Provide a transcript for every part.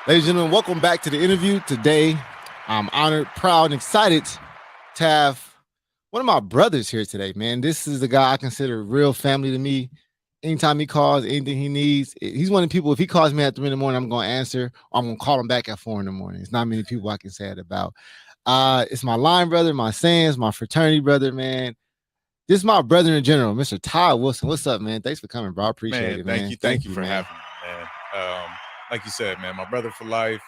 Ladies and gentlemen, welcome back to the interview. Today, I'm honored, proud, and excited to have one of my brothers here today, man. This is the guy I consider real family to me. Anytime he calls, anything he needs, he's one of the people, if he calls me at 3 in the morning, I'm going to answer, or I'm going to call him back at 4 in the morning. It's not many people I can say that about. It's my line brother, my Sands, my fraternity brother, man. This is my brother in general, Mr. Todd Wilson. What's up, man? Thanks for coming, bro. I appreciate Man, it, thank man. you, thank Thank you you, for man. having me, man. Like you said, man, my brother for life.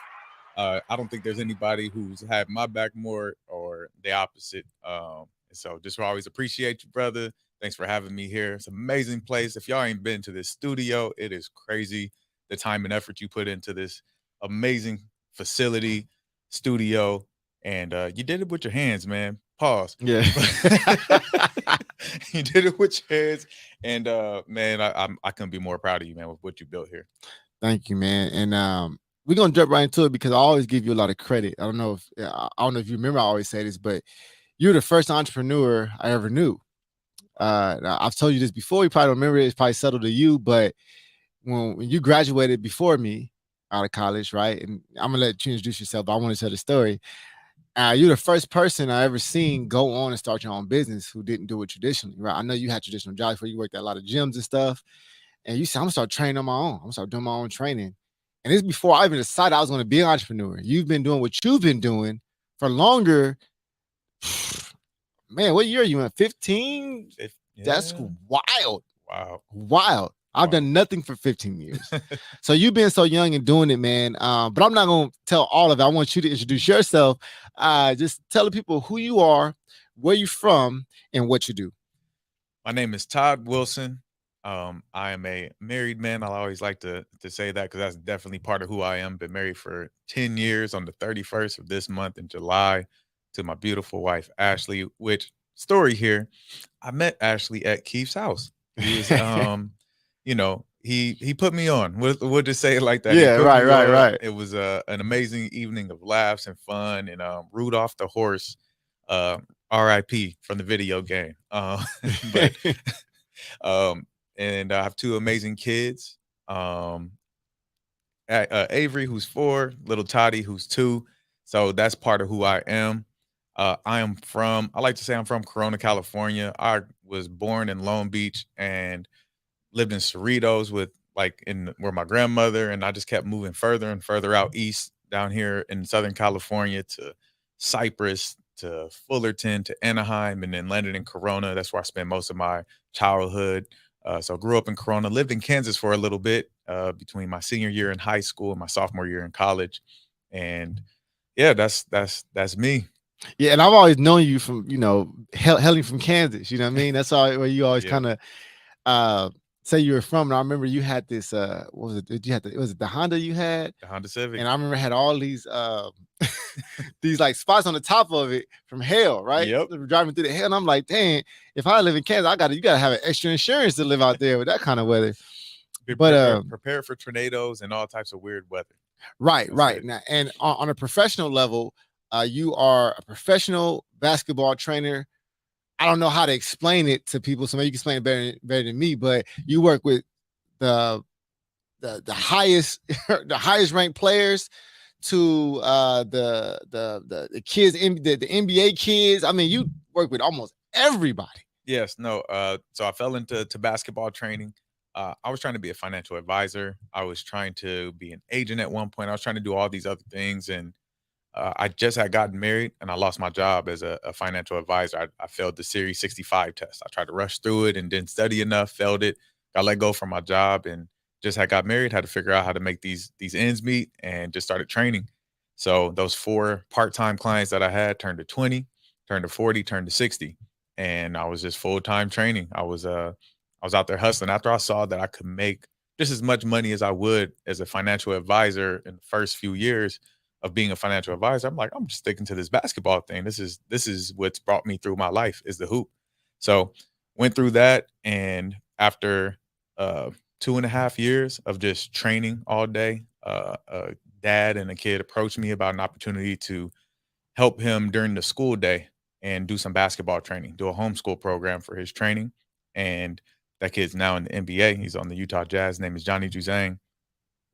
I don't think there's anybody who's had my back more or the opposite. So just always appreciate you, brother. Thanks for having me here. It's an amazing place. If y'all ain't been to this studio, it is crazy the time and effort you put into this amazing facility, studio, and you did it with your hands, man. Pause. Yeah. You did it with your hands, and man, I couldn't be more proud of you, man, with what you built here. Thank you, man. And we're gonna jump right into it because I always give you a lot of credit. I don't know if you remember I always say this, but you're the first entrepreneur I ever knew. Now, I've told you this before, you probably don't remember it, it's probably settled to you, but when you graduated before me out of college, right? And I'm gonna let you introduce yourself, but I want to tell the story. You're the first person I ever seen go on and start your own business who didn't do it traditionally, right? I know you had traditional jobs where you worked at a lot of gyms and stuff, and you said, I'm gonna start training on my own. I'm gonna start doing my own training. And it's before I even decided I was gonna be an entrepreneur. You've been doing what you've been doing for longer. Man, what year are you in? 15? That's Yeah. wild. Wow. Wild. I've Wow. done nothing for 15 years. So you've been so young and doing it, man. But I'm not gonna tell all of it. I want you to introduce yourself. Just tell the people who you are, where you're from, and what you do. My name is Todd Wilson. I am a married man. I always like to say that because that's definitely part of who I am. Been married for 10 years on the 31st of this month in July to my beautiful wife, Ashley, which story here, I met Ashley at Keith's house. He was he put me on. We'll just say it like that. He Yeah, put right, me right, on. right. It was an amazing evening of laughs and fun and Rudolph the horse, uh, RIP from the video game. But um, and I have two amazing kids. Um, Avery, who's 4, little Toddy, who's 2. So that's part of who I am. I like to say I'm from Corona, California. I was born in Long Beach and lived in Cerritos with like in where my grandmother, and I just kept moving further and further out east down here in Southern California to Cypress, to Fullerton, to Anaheim, and then landed in Corona. That's where I spent most of my childhood. So grew up in Corona, lived in Kansas for a little bit between my senior year in high school and my sophomore year in college. And yeah, that's me. Yeah, and I've always known you from, hailing from Kansas. You know what I mean? That's all where you always Yeah, kind of uh say you were from. And I remember you had this what was it? Did you had was it the Honda you had? the Honda Civic. And I remember it had all these these like spots on the top of it from hell, right? Yep. So we're driving through the hell, and I'm like, dang, if I live in Kansas, you gotta have an extra insurance to live out there with that kind of weather. Be But prepared for tornadoes and all types of weird weather. right, That's right. it. Now, and on a professional level, you are a professional basketball trainer. I don't know how to explain it to people, so maybe you can explain it better than me. But you work with the the highest the highest ranked players to the kids in the NBA kids. I mean, you work with almost everybody. Yes, no. So I fell into basketball training. I was trying to be a financial advisor. I was trying to be an agent at one point. I was trying to do all these other things, and I just had gotten married, and I lost my job as a financial advisor. I failed the Series 65 test. I tried to rush through it and didn't study enough. Failed it. Got let go from my job, and just had got married. Had to figure out how to make these ends meet, and just started training. So those 4 part-time clients that I had turned to 20, turned to 40, turned to 60, and I was just full-time training. I was out there hustling after I saw that I could make just as much money as I would as a financial advisor in the first few years of being a financial advisor. I'm like, I'm just sticking to this basketball thing. This is what's brought me through my life is the hoop. So went through that, and after 2.5 years of just training all day, a dad and a kid approached me about an opportunity to help him during the school day and do some basketball training, do a homeschool program for his training. And that kid's now in the NBA. He's on the Utah Jazz. His name is Johnny Juzang.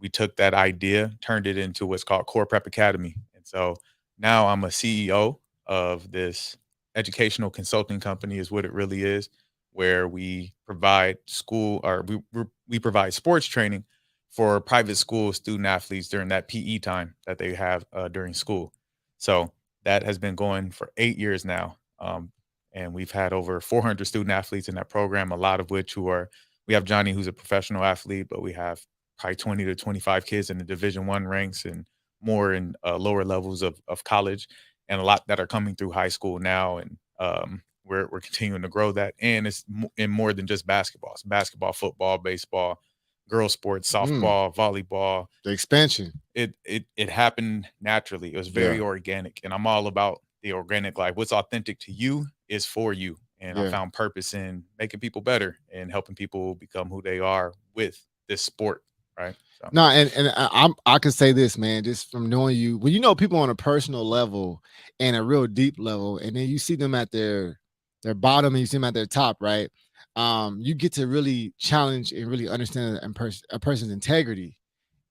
we took that idea, turned it into what's called Core Prep Academy. And so now I'm a CEO of this educational consulting company, is what it really is, where we provide school or we provide sports training for private school student athletes during that PE time that they have during school. So that has been going for 8 years now. And we've had over 400 student athletes in that program, a lot of which we have Johnny, who's a professional athlete, but we have probably 20 to 25 kids in the Division I ranks and more in lower levels of college, and a lot that are coming through high school now. And we're continuing to grow that. And it's in more than just basketball. It's basketball, football, baseball, girls sports, softball, volleyball. The expansion. It happened naturally. It was very organic. And I'm all about the organic life. What's authentic to you is for you. And I found purpose in making people better and helping people become who they are with this sport. Right. So. No, and I can say this, man, just from knowing you, when you know people on a personal level and a real deep level, and then you see them at their bottom and you see them at their top, right? You get to really challenge and really understand a person's integrity.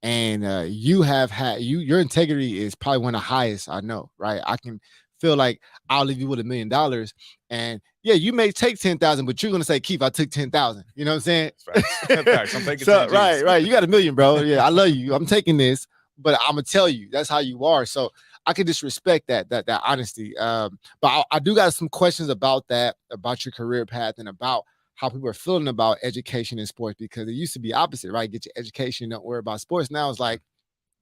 And you have had your integrity is probably one of the highest I know, right? I can feel like I'll leave you with $1 million, and yeah, you may take 10,000, but you're gonna say, Keith, I took 10,000. You know what I'm saying? Facts. I'm taking so, right. You got $1 million, bro. Yeah, I love you. I'm taking this, but I'm gonna tell you that's how you are. So I can just respect that honesty. But I do got some questions about that, about your career path, and about how people are feeling about education in sports, because it used to be opposite, right? Get your education, don't worry about sports. Now it's like,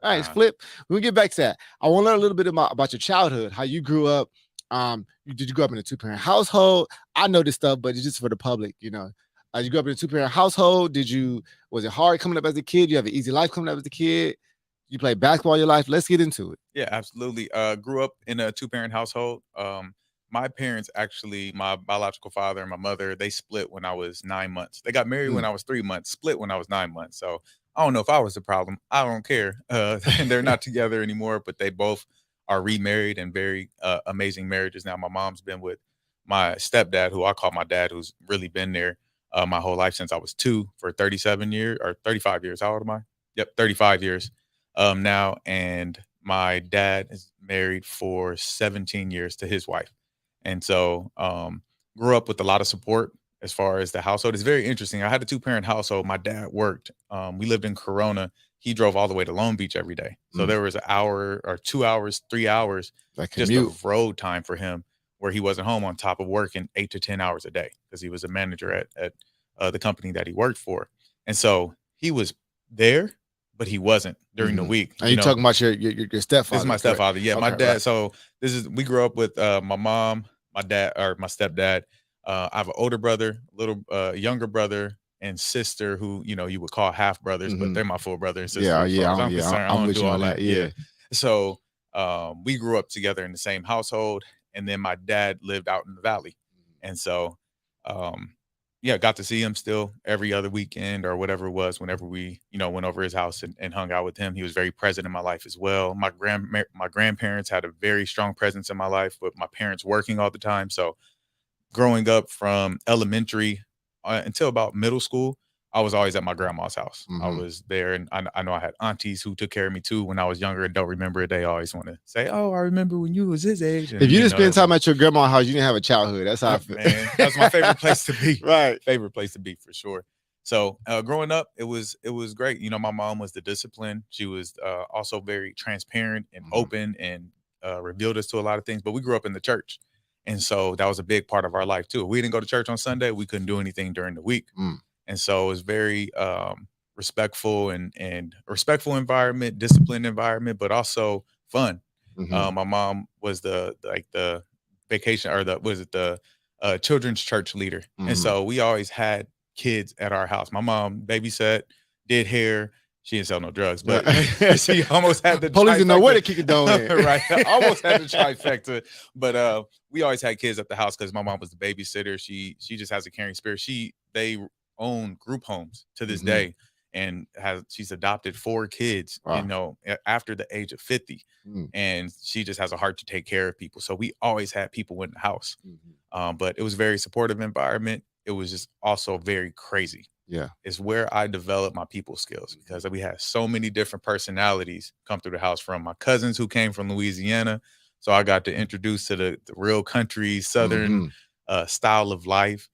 all right, it's flip. We'll get back to that. I want to learn a little bit about your childhood, how you grew up. Did you grow up in a 2-parent household? I know this stuff, but it's just for the public, you know. You grew up in a 2-parent household. Was it hard coming up as a kid? You have an easy life coming up as a kid? You played basketball your life? Let's get into it. Yeah, absolutely. Grew up in a 2-parent household. My parents, actually, my biological father and my mother, they split when I was 9 months. They got married when I was 3 months, split when I was 9 months. So I don't know if I was the problem. I don't care. And they're not together anymore, but they both are remarried and very amazing marriages now. My mom's been with my stepdad, who I call my dad, who's really been there my whole life since I was 2, for 37 years or 35 years. How old am I? Yep, 35 years now. And my dad is married for 17 years to his wife. And so grew up with a lot of support as far as the household. It's very interesting. I had a 2-parent household. My dad worked. We lived in Corona. He drove all the way to Long Beach every day. So there was an hour or 2 hours, 3 hours just of road time for him, where he wasn't home, on top of working 8 to 10 hours a day, because he was a manager at the company that he worked for. And so he was there, but he wasn't during the week. And you're talking about your stepfather. This is my stepfather. Yeah, okay, my dad. Right. So we grew up with my mom, my dad, or my stepdad. I have an older brother, little younger brother, and sister, who you would call half brothers, but they're my full brother and sister. Yeah. I'm concerned. I don't do all that. Yeah. So we grew up together in the same household, and then my dad lived out in the valley, and so got to see him still every other weekend or whatever it was, whenever we, went over his house and hung out with him. He was very present in my life as well. My grandparents had a very strong presence in my life, with my parents working all the time. So growing up from elementary until about middle school, I was always at my grandma's house. I was there, and I know I had aunties who took care of me too when I was younger and don't remember it. They always want to say, "Oh, I remember when you was his age." And, if you didn't spend time at your grandma's house, you didn't have a childhood. That's how I feel. Man, that's my favorite place to be. Right, favorite place to be for sure. So growing up, it was great. My mom was the discipline. She was also very transparent and open, and revealed us to a lot of things. But we grew up in the church. And so that was a big part of our life too. If we didn't go to church on Sunday, we couldn't do anything during the week. And so it was very respectful and respectful environment, disciplined environment, but also fun. My mom was the vacation, or the children's church leader. And so we always had kids at our house. My mom babysat, did hair. She didn't sell no drugs, but she almost had the police didn't know where to kick it down. Right, almost had the trifecta. But we always had kids at the house because my mom was the babysitter. She just has a caring spirit. They own group homes to this day, and she's adopted 4 kids. Wow. After the age of 50, and she just has a heart to take care of people. So we always had people in the house, but it was a very supportive environment. It was just also very crazy. Yeah. is where I developed my people skills because we had so many different personalities come through the house from my cousins who came from Louisiana. So I got to introduce to the real country, Southern Mhm. style of life.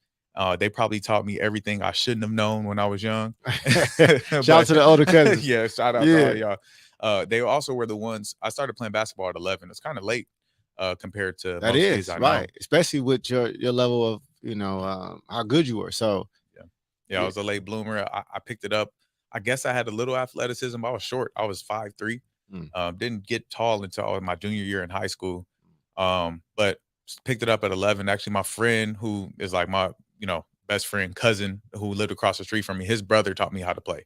They probably taught me everything I shouldn't have known when I was young. Shout out But to the older cousins. yeah, shout out to all Yeah, y'all. They also were the ones I started playing basketball at 11. It's kind of late compared to that most kids is I know. right, especially with your level of how good you were. So Yeah. Yeah, I yeah, was a late bloomer. I picked it up. I guess I had a little athleticism. I was short. I was 5'3". mm, Didn't get tall until my junior year in high school. But picked it up at 11. Actually, my friend who is like my, best friend, cousin who lived across the street from me, his brother taught me how to play.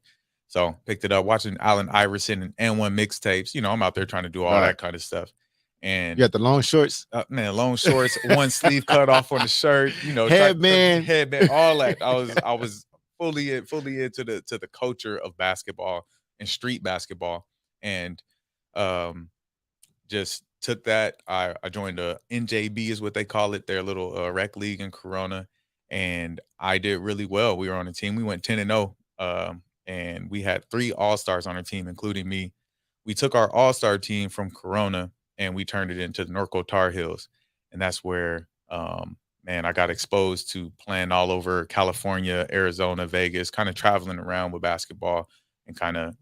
So picked it up, watching Allen Iverson and N1 mixtapes. I'm out there trying to do all right. that kind of stuff. You And got the long shorts, man, long shorts, one sleeve cut off on the shirt, try headband. headband, all that. I was fully into the culture of basketball and street basketball, and um, just took that. I joined a NJB is what they call it, their little rec league in Corona, and I did really well. We were on a team. We went 10-0, and we had 3 all-stars on our team, including me. We took our all-star team from Corona and we turned it into the Norco Tar Heels, and that's where man, I got exposed to playing all over California, Arizona, Vegas, kind of traveling around with basketball and kind of,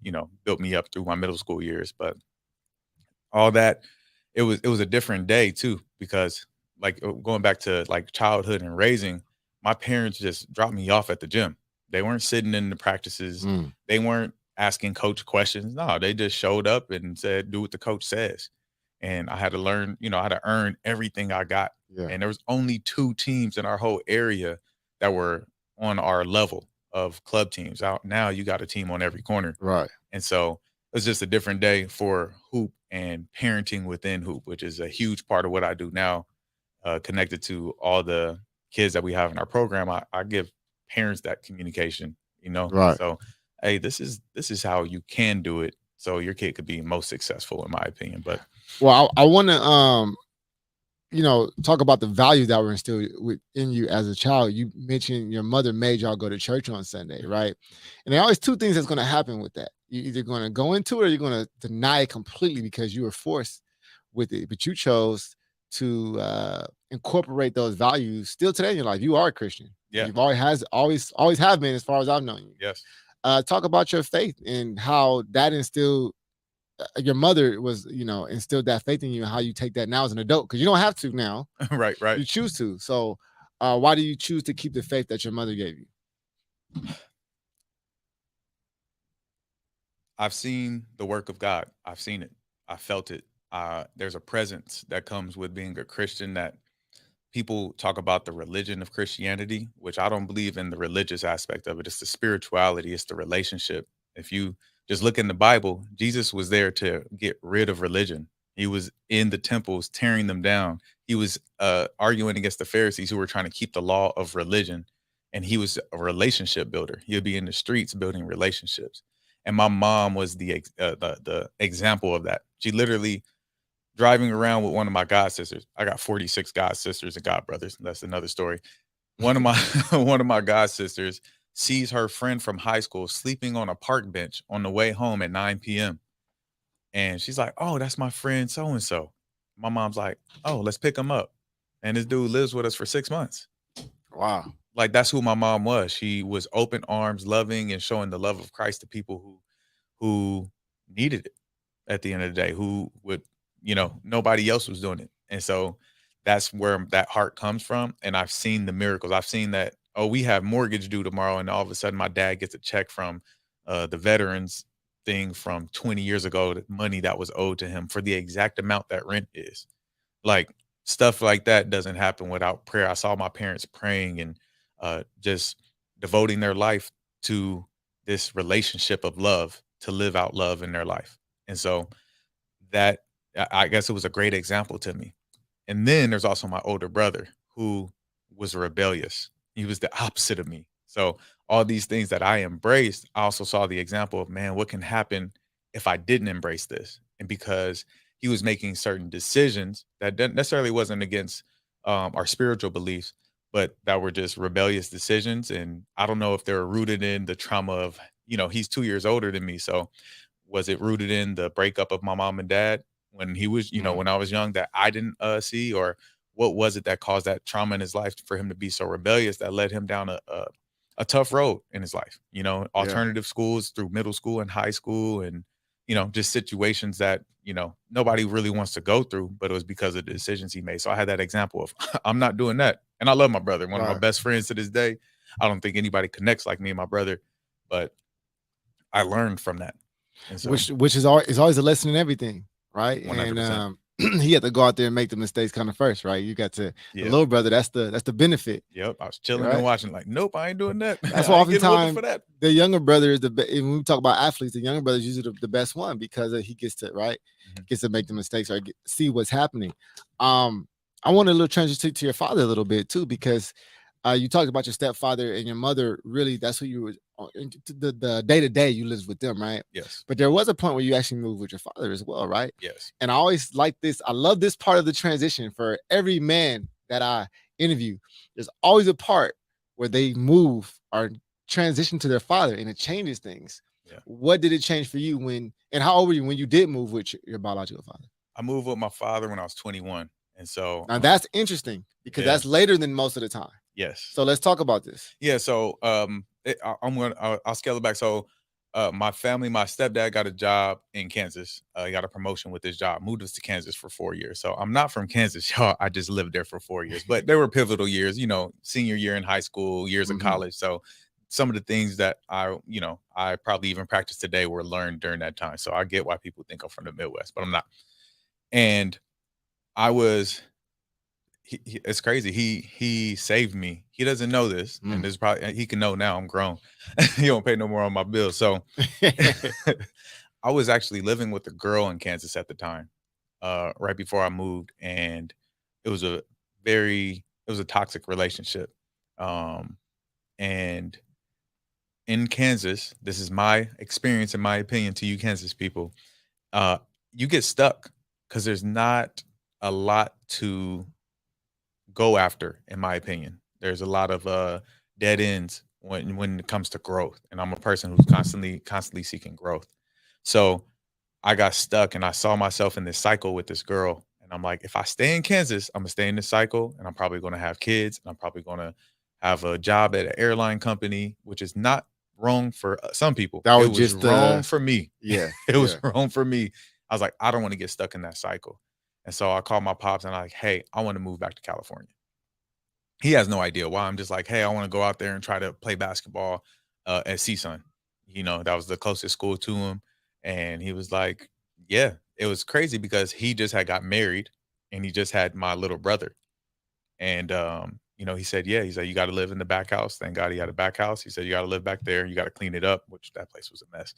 built me up through my middle school years. But all that, it was a different day too because like going back to like childhood and raising, my parents just dropped me off at the gym. They weren't sitting in the practices. Mm, They weren't asking coach questions. No, they just showed up and said, "Do what the coach says." And I had to learn, I had to earn everything I got. yeah, And there was only 2 teams in our whole area that were on our level of club teams. Out now, you got a team on every corner, right. and so it's just a different day for hoop and parenting within hoop, which is a huge part of what I do now, connected to all the kids that we have in our program. I give parents that communication. Right. So, hey, this is how you can do it, so your kid could be most successful, in my opinion. But Well, I want to talk about the value that were instilled within you as a child. You mentioned your mother made y'all go to church on Sunday, right? And there are always 2 things that's going to happen with that. You're either going to go into it or you're going to deny it completely because you were forced with it. But you chose to incorporate those values still today in your life. You are a Christian. yeah, You've always have been as far as I've known you. yes, Talk about your faith and how that instilled your mother was, instilled that faith in you and how you take that now as an adult because you don't have to now. right, right. You choose to. So, why do you choose to keep the faith that your mother gave you? I've seen the work of God. I've seen it. I felt it. There's a presence that comes with being a Christian that people talk about the religion of Christianity, which I don't believe in the religious aspect of it. It's the spirituality, it's the relationship. If you just look in the Bible, Jesus was there to get rid of religion. He was in the temples tearing them down. He was arguing against the Pharisees who were trying to keep the law of religion. And he was a relationship builder. He would be in the streets building relationships. And my mom was the example of that. She literally driving around with one of my god sisters. I got 46 god sisters and god brothers. That's another story. One of my one of my god sisters sees her friend from high school sleeping on a park bench on the way home at 9 p.m. And she's like, "Oh, that's my friend so and so." My mom's like, "Oh, let's pick him up." And this dude lives with us for 6 months. Wow. Like that's who my mom was. She was open arms, loving and showing the love of Christ to people who needed it at the end of the day, who would, nobody else was doing it. And so that's where that heart comes from. And I've seen the miracles. I've seen that, oh, we have mortgage due tomorrow. And all of a sudden my dad gets a check from the veterans thing from 20 years ago, the money that was owed to him for the exact amount that rent is. Like stuff like that doesn't happen without prayer. I saw my parents praying and just devoting their life to this relationship of love to live out love in their life. And so that I guess it was a great example to me. And then there's also my older brother who was rebellious. He was the opposite of me. So all these things that I embraced, I also saw the example of, man, what can happen if I didn't embrace this? And because he was making certain decisions that didn't necessarily wasn't against our spiritual beliefs, but that were just rebellious decisions. And I don't know if they're rooted in the trauma of, he's 2 years older than me. So was it rooted in the breakup of my mom and dad when he was, Mm, when I was young that I didn't see, or what was it that caused that trauma in his life for him to be so rebellious that led him down a tough road in his life, yeah. alternative schools through middle school and high school, and, just situations that, nobody really wants to go through, but it was because of the decisions he made. So I had that example of I'm not doing that. And I love my brother, one of my Right. best friends to this day. I don't think anybody connects like me and my brother, but I learned from that. And so Which is always a lesson in everything, right? And 100%. he had to go out there and make the mistakes kind of first, right? You got to the Yeah. little brother. That's the benefit, Yep. I was chilling and right? watching, like, nope, I ain't doing that. That's why I ain't getting whooping oftentimes for that. the younger brother is when we talk about athletes, the younger brother is usually the best one because he gets to Mhm. gets to make the mistakes or see what's happening. I want a little transition to your father a little bit too because you talked about your stepfather and your mother. Really, that's who you were. The day to day you lived with them, right? Yes. But there was a point where you actually moved with your father as well, right? Yes. And I always like this. I love this part of the transition for every man that I interview. There's always a part where they move or transition to their father and it changes things. Yeah. What did it change for you and how old were you when you did move with your biological father? I moved with my father when I was 21. And so, Now that's interesting because yeah. that's later than most of the time. Yes. So let's talk about this. Yeah. So, I'll scale it back. So, my family, my stepdad got a job in Kansas. He got a promotion with his job, moved us to Kansas for 4 years. So I'm not from Kansas, y'all. I just lived there for 4 years, but they were pivotal years, senior year in high school, years of Mhm. college. So some of the things that I probably even practice today were learned during that time. So I get why people think I'm from the Midwest, but I'm not. And I was it's crazy. He saved me. He doesn't know this, and Mm. this probably he can know now. I'm grown. He don't pay no more on my bill. So I was actually living with a girl in Kansas at the time, right before I moved, and it was a it was a toxic relationship. Um, and in Kansas, this is my experience and my opinion to you, Kansas people. Uh, you get stuck because there's not a lot to go after, in my opinion. There's a lot of dead ends when it comes to growth, and I'm a person who's constantly seeking growth. So I got stuck, and I saw myself in this cycle with this girl, and I'm like, if I stay in Kansas, I'm gonna stay in this cycle, and I'm probably gonna have kids, and I'm probably gonna have a job at an airline company, which is not wrong for some people. That It was was just wrong for me. yeah, It was yeah. wrong for me. I was like, I don't want to get stuck in that cycle. And so I called my pops and I'm like, hey, I want to move back to California. He has no idea why. I'm just like, hey, I want to go out there and try to play basketball at CSUN. That was the closest school to him. And he was like, yeah, it was crazy because he just had got married and he just had my little brother. And, he said, yeah, he's like, you got to live in the back house. Thank God he had a back house. He said, you got to live back there. You got to clean it up, which that place was a mess.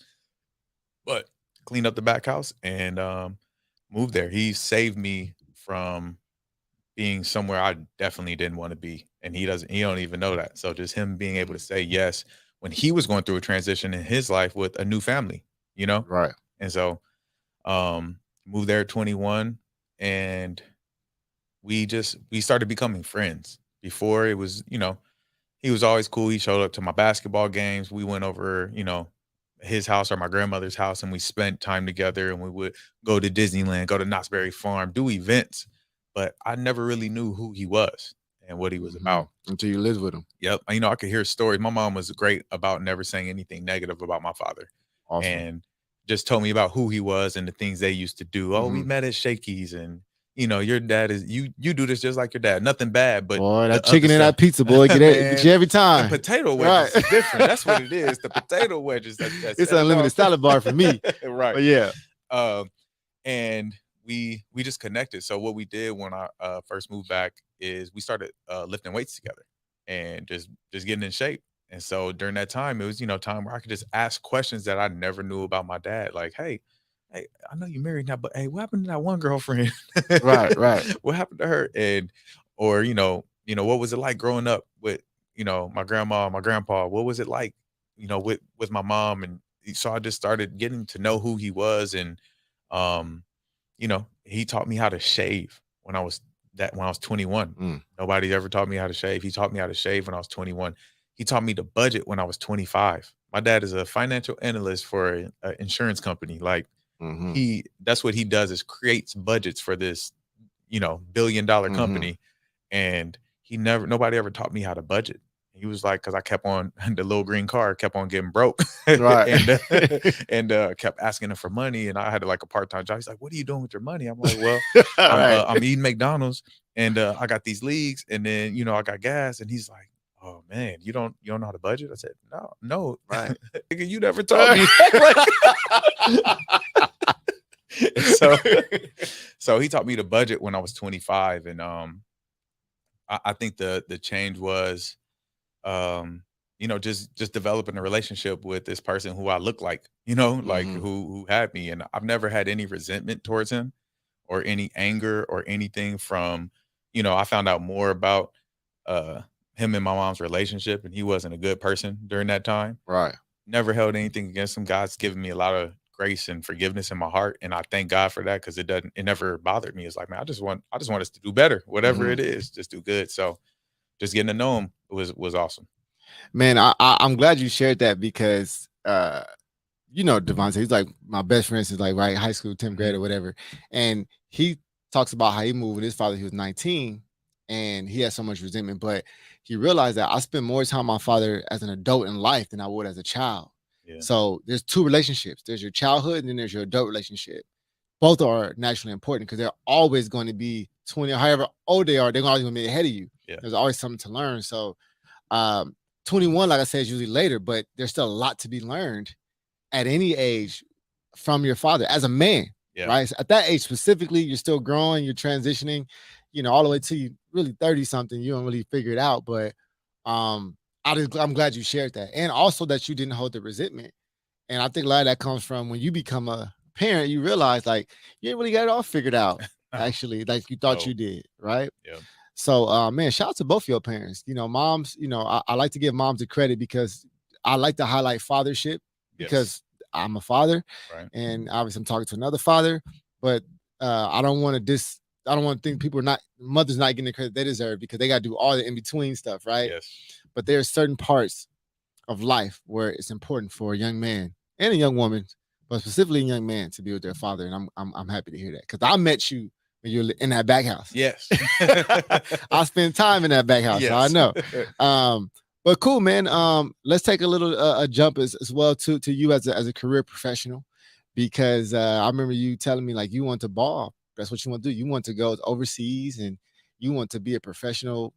But cleaned up the back house and moved there. He saved me from being somewhere I definitely didn't want to be. And he don't even know that. So just him being able to Mhm. say yes when he was going through a transition in his life with a new family, you know? Right. And so moved there at 21 and we started becoming friends. Before it was, he was always cool. He showed up to my basketball games. We went over, his house or my grandmother's house and we spent time together and we would go to Disneyland, go to Knott's Berry Farm, do events. But I never really knew who he was and what he was Mhm. about. Until you lived with him. Yep. I could hear stories. My mom was great about never saying anything negative about my father Awesome. and just told me about who he was and the things they used to do. Oh, we Mhm. met at Shakey's and your dad is you do this just like your dad. Nothing bad, but Boy, that the other chicken and stuff. that pizza, boy, get Man, you every them time. potato Right. wedges is different. That's what it is. The potato wedges that It's set it unlimited off. salad bar for me. Right. But yeah. Um, and we just connected. So what we did when I first moved back is we started lifting weights together and just getting in shape. And so during that time, it was time where I could just ask questions that I never knew about my dad. Like, hey, I know you married now, but hey, what happened to that one girlfriend? Right, right. What happened to her? And or what was it like growing up with my grandma, my grandpa? What was it like with my mom? And so I just started getting to know who he was and he taught me how to shave when I was that when I was 21. Mm. Nobody ever taught me how to shave. He taught me how to shave when I was 21. He taught me to budget when I was 25. My dad is a financial analyst for an insurance company. Like Mm-hmm. that's what he does is creates budgets for this, $1 billion Mm-hmm. company. And nobody ever taught me how to budget. He was like, because I kept on the little green car kept on getting broke, Right. and kept asking him for money, and I had like a part-time job. He's like, "What are you doing with your money?" I'm like, "Well, Right. I'm eating McDonald's, and I got these leagues, and then I got gas." And he's like, "Oh man, you don't know how to budget?" I said, "No, no, Right. nigga, you never taught me that." so so he taught me to budget when I was 25, and I think the change was just developing a relationship with this person who I look like, like Mm-hmm. who had me. And I've never had any resentment towards him or any anger or anything from, I found out more about uh him and my mom's relationship, and he wasn't a good person during that time. Right. Never held anything against him. God's given me a lot of grace and forgiveness in my heart, and I thank God for that, because it never bothered me. It's like, man, I just want us to do better, whatever Mm-hmm. it is, just do good. So just getting to know him was awesome. Man, I'm glad you shared that because Devontae, he's like my best friend since like right high school, 10th grade or whatever. And he talks about how he moved with his father. He was 19 and he had so much resentment, but he realized that I spent more time with my father as an adult in life than I would as a child. Yeah. So there's two relationships. There's your childhood and then there's your adult relationship. Both are naturally important because they're always going to be 20 or however old they are, they're always going to be ahead of you. Yeah. There's always something to learn. So 21, like I said, is usually later, but there's still a lot to be learned at any age from your father as a man, Yeah. right? So at that age specifically, you're still growing, you're transitioning, all the way to you really 30 something. You don't really figure it out, but I'm glad you shared that, and also that you didn't hold the resentment. And I think a lot of that comes from when you become a parent, you realize like you ain't really got it all figured out, actually, like you thought you did, right? Yeah. So, man, shout out to both your parents. Moms, I like to give moms the credit because I like to highlight fathership because I'm a father, Right. and obviously I'm talking to another father, but I don't want to I don't want to think people are not mothers not getting the credit they deserve because they got to do all the in between stuff, right? Yes. But there's certain parts of life where it's important for a young man and a young woman, but specifically a young man, to be with their father, and I'm happy to hear that because I met you when you're in that back house. Yes. I spent time in that back house, so I Yes. know. But cool, man. Let's take a little a jump as well to you as a career professional, because I remember you telling me like you want to ball. That's what you want to do. You want to go overseas and you want to be a professional.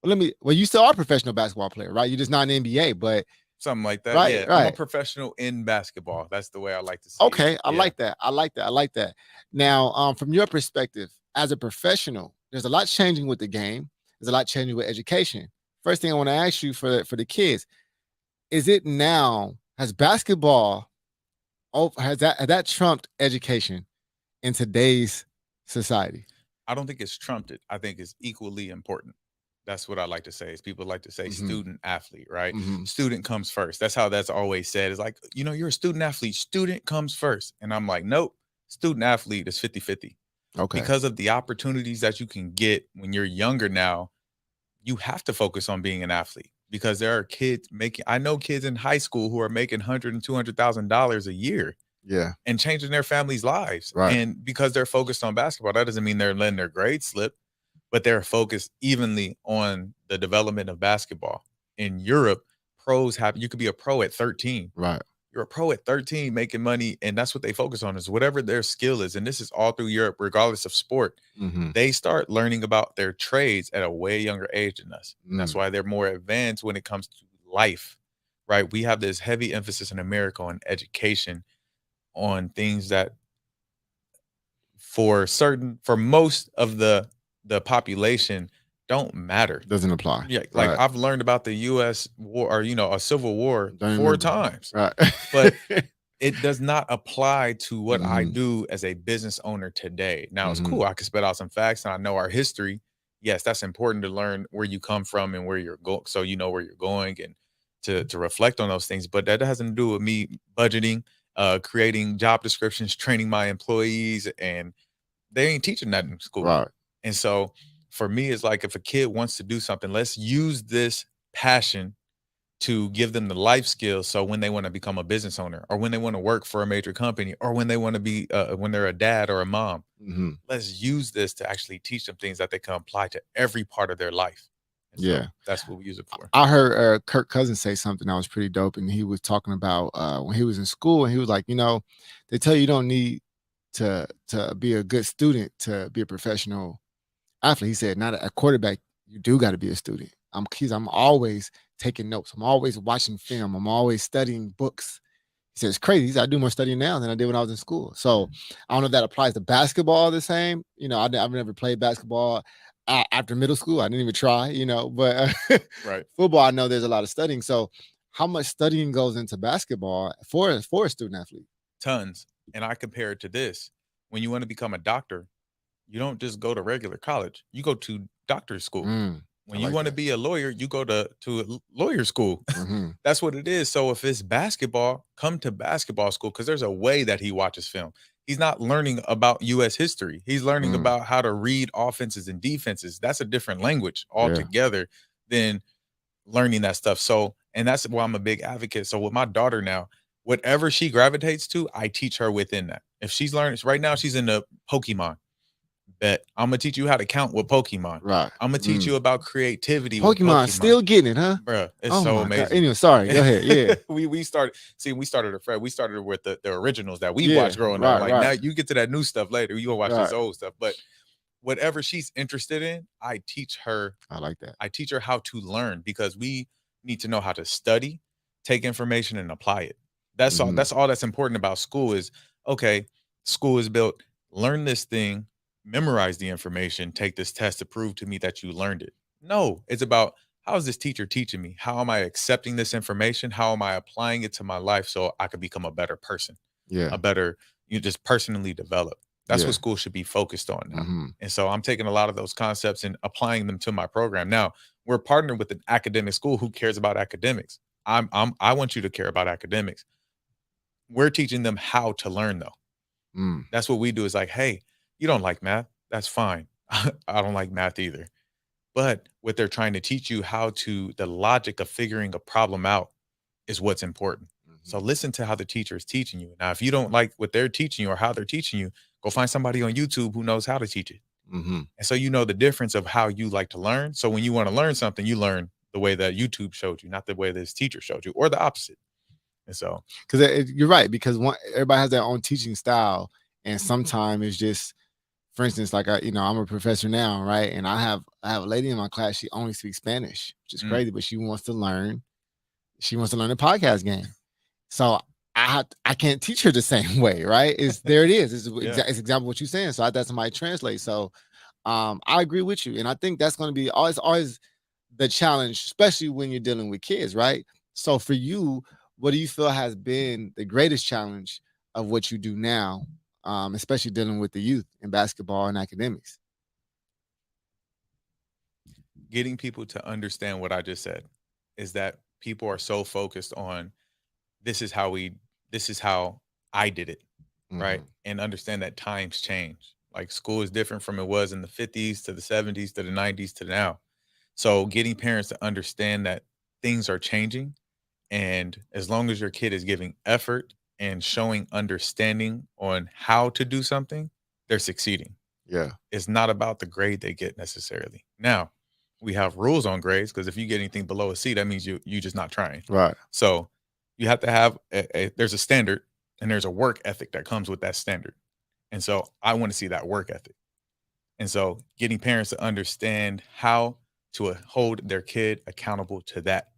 Well, you still are a professional basketball player, right? You're just not in the NBA, but Something like that. right, Yeah. I'm a right. professional in basketball. That's the way I like to see it. Okay, I Yeah. like that. I like that. I like that. Now, from your perspective as a professional, there's a lot changing with the game. There's a lot changing with education. First thing I want to ask you for the kids, is it now has basketball has that trumped education in today's society? I don't think it's trumped it. I think it's equally important. That's what I like to say. Is people like to say student athlete, right? Student comes first. That's how that's always said. It's like, you're a student athlete. Student comes first. And I'm like, nope. Student athlete is 50-50. Okay. Because of the opportunities that you can get when you're younger now, you have to focus on being an athlete, because there are kids I know kids in high school who are making $100,000 and $200,000 a year. Yeah. And changing their families' lives. Right. And because they're focused on basketball, that doesn't mean they're letting their grades slip, but they're focused evenly on the development of basketball. In Europe, you could be a pro at 13. Right. You're a pro at 13 making money, and that's what they focus on, is whatever their skill is. And this is all through Europe, regardless of sport. They start learning about their trades at a way younger age than us. And that's why they're more advanced when it comes to life, right? We have this heavy emphasis in America on education, on things that for most of the population don't matter. Doesn't apply. Yeah, like right. I've learned about the U.S. war, or a civil war, Don't 4 remember. times, Right. but it does not apply to what I do as a business owner today. Now it's cool. I can spit out some facts and I know our history. Yes, that's important to learn where you come from and where you're going, so you know where you're going, and to reflect on those things. But that has nothing to do with me budgeting, creating job descriptions, training my employees, and they ain't teaching that in school. Right. And so for me, it's like if a kid wants to do something, let's use this passion to give them the life skills. So when they want to become a business owner, or when they want to work for a major company, or when they want to be, when they're a dad or a mom, let's use this to actually teach them things that they can apply to every part of their life. And so Yeah. that's what we use it for. I heard Kirk Cousins say something that was pretty dope, and he was talking about when he was in school, and he was like, they tell you don't need to be a good student to be a professional athlete. He said, not a quarterback, you do got to be a student. I'm always taking notes. I'm always watching film. I'm always studying books. He said, it's crazy. He said, I do more studying now than I did when I was in school. So I don't know if that applies to basketball the same. I've never played basketball after middle school. I didn't even try, but Right. football, I know there's a lot of studying. So how much studying goes into basketball for a student athlete? Tons. And I compare it to this. When you want to become a doctor, you don't just go to regular college. You go to doctor school. When you want to be a lawyer, you go to a lawyer school. That's what it is. So if it's basketball, come to basketball school, because there's a way that he watches film. He's not learning about U.S. history. He's learning about how to read offenses and defenses. That's a different language altogether than learning that stuff. So, and that's why I'm a big advocate. So with my daughter now, whatever she gravitates to, I teach her within that. If she's learning, right now she's into Pokemon. Bet I'm gonna teach you how to count with Pokemon. Right. I'm gonna teach you about creativity. Pokemon, with Pokemon. Still getting it, huh? Bruh, it's so amazing. Anyway, sorry. Go ahead. Yeah. we started it fresh. We started with the originals that we watched growing up. Like now you get to that new stuff later. You gonna watch this old stuff. But whatever she's interested in, I teach her. I like that. I teach her how to learn, because we need to know how to study, take information, and apply it. That's all. That's all that's important about school is, okay, school is built, learn this thing, memorize the information, take this test to prove to me that you learned it. No, it's about, how is this teacher teaching me? How am I accepting this information? How am I applying it to my life so I could become a better person? Yeah. A better, you just personally develop. That's what school should be focused on now. And so I'm taking a lot of those concepts and applying them to my program. Now, we're partnered with an academic school who cares about academics. I want you to care about academics. We're teaching them how to learn, though. That's what we do, is like, hey, you don't like math? That's fine. I don't like math either. But what they're trying to teach you, the logic of figuring a problem out, is what's important. So listen to how the teacher is teaching you. Now, if you don't like what they're teaching you or how they're teaching you, go find somebody on YouTube who knows how to teach it. And so you know the difference of how you like to learn. So when you want to learn something, you learn the way that YouTube showed you, not the way this teacher showed you, or the opposite. And so, because you're right, because everybody has their own teaching style, and sometimes it's just, for instance, like I'm a professor now, right? And I have a lady in my class. She only speaks Spanish, which is crazy, but she wants to learn. She wants to learn the podcast game. So I can't teach her the same way, right? It's exactly what you're saying. So that's somebody translate. So I agree with you, and I think that's going to be always the challenge, especially when you're dealing with kids, right? So for you, what do you feel has been the greatest challenge of what you do now, especially dealing with the youth in basketball and academics? Getting people to understand what I just said is that people are so focused on, this is how I did it, right? And understand that times change. Like, school is different from it was in the 50s to the 70s to the 90s to now. So getting parents to understand that things are changing, and as long as your kid is giving effort and showing understanding on how to do something, they're succeeding. Yeah. It's not about the grade they get necessarily. Now, we have rules on grades, because if you get anything below a C, that means you just not trying. Right. So you have to have there's a standard, and there's a work ethic that comes with that standard. And so I want to see that work ethic. And so getting parents to understand how to hold their kid accountable to that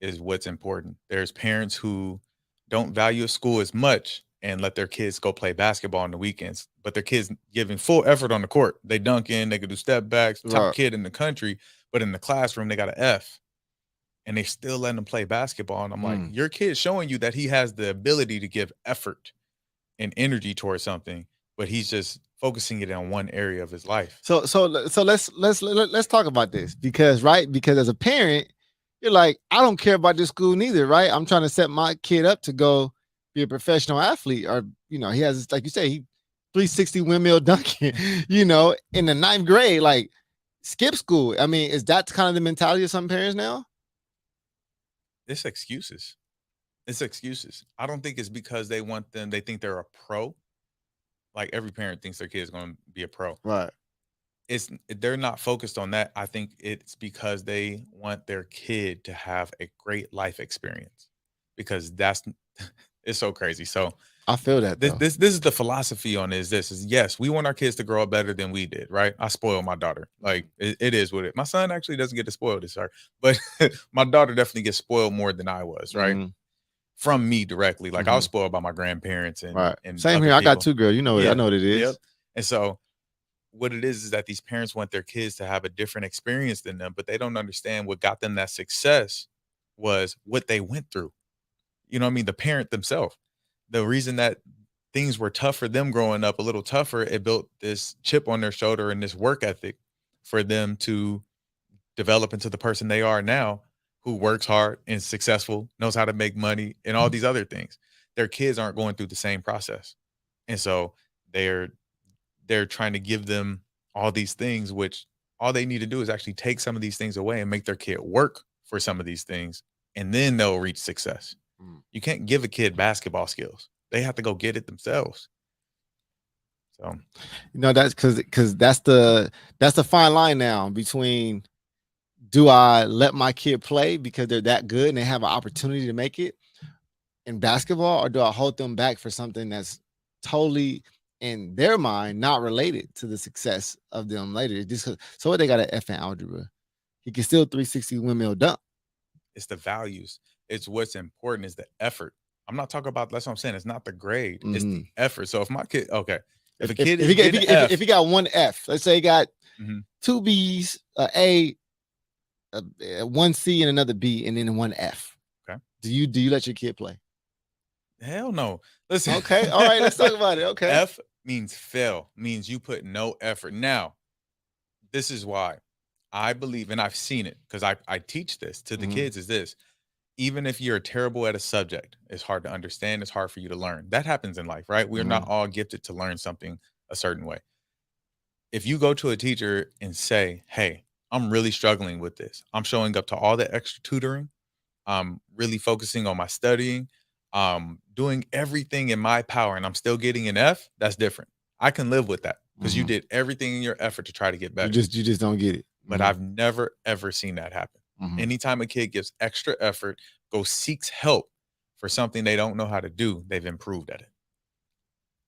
is what's important. There's parents who don't value school as much and let their kids go play basketball on the weekends, but their kids giving full effort on the court. They dunk in, they could do step backs, top kid in the country, but in the classroom, they got an F, and they still letting them play basketball. And I'm like, your kid's showing you that he has the ability to give effort and energy towards something, but he's just focusing it on one area of his life. So let's talk about this, because as a parent, you're like, I don't care about this school neither, right? I'm trying to set my kid up to go be a professional athlete, or he has, like you say, he 360 windmill dunking, in the 9th grade. Like, skip school. I mean, is that kind of the mentality of some parents now? It's excuses. It's excuses. I don't think it's because they think they're a pro. Like every parent thinks their kid's going to be a pro. Right. They're not focused on that. I think it's because they want their kid to have a great life experience because that's it's so crazy. So I feel that this though. this this is the philosophy on is yes, we want our kids to grow up better than we did, right? I spoil my daughter. Like it is what it. My son actually doesn't get to spoil this, sorry, but my daughter definitely gets spoiled more than I was, right? Mhm. From me directly. Like I was Mhm. spoiled by my grandparents and Right. and Same other here. I got people. 2 girls. You know it. I Yeah. know what it Yep. is. And so what it is that these parents want their kids to have a different experience than them, but they don't understand what got them that success was what they went through. You know what I mean? The parent themselves. The reason that things were tough for them growing up, a little tougher, it built this chip on their shoulder and this work ethic for them to develop into the person they are now, who works hard and successful, knows how to make money and all these other things. Their kids aren't going through the same process. And so they're they're trying to give them all these things, which all they need to do is actually take some of these things away and make their kid work for some of these things, and then they'll reach success. Mm. You can't give a kid basketball skills. They have to go get it themselves. So You know, that's because that's the fine line now between, do I let my kid play because they're that good and they have an opportunity to make it in basketball, or do I hold them back for something that's totally in their mind not related to the success of them later? It's just so what, they got an F in algebra. He can still 360 windmill dunk. it's the values. It's what's important is the effort. I'm not talking about that's what I'm saying. It's not the grade, it's the Mhm. effort. So if my kid, okay, if If a if kid if is he got if getting he, an if F, he got one F, let's say he got mhm, two B's, a, 1 C, and another B, and then one F. okay, Do you let your kid play? hell no. Listen, Okay, all right, let's talk about it. Okay. F means fail, means you put no effort. Now, this is why I believe, and I've seen it because I teach this to the Mhm. kids is this. Even if you're terrible at a subject, it's hard to understand, it's hard for you to learn. That happens in life, right? We're not Mhm. all gifted to learn something a certain way. If you go to a teacher and say, "Hey, I'm really struggling with this. I'm showing up to all the extra tutoring. I'm really focusing on my studying. Doing everything in my power and I'm still getting an F," that's different. I can live with that because you Mhm. did everything in your effort to try to get You better. just you just don't get it. But Mhm. I've never ever seen that happen. Mhm. Anytime a kid gives extra effort, go seeks help for something they don't know how to do, they've improved at it.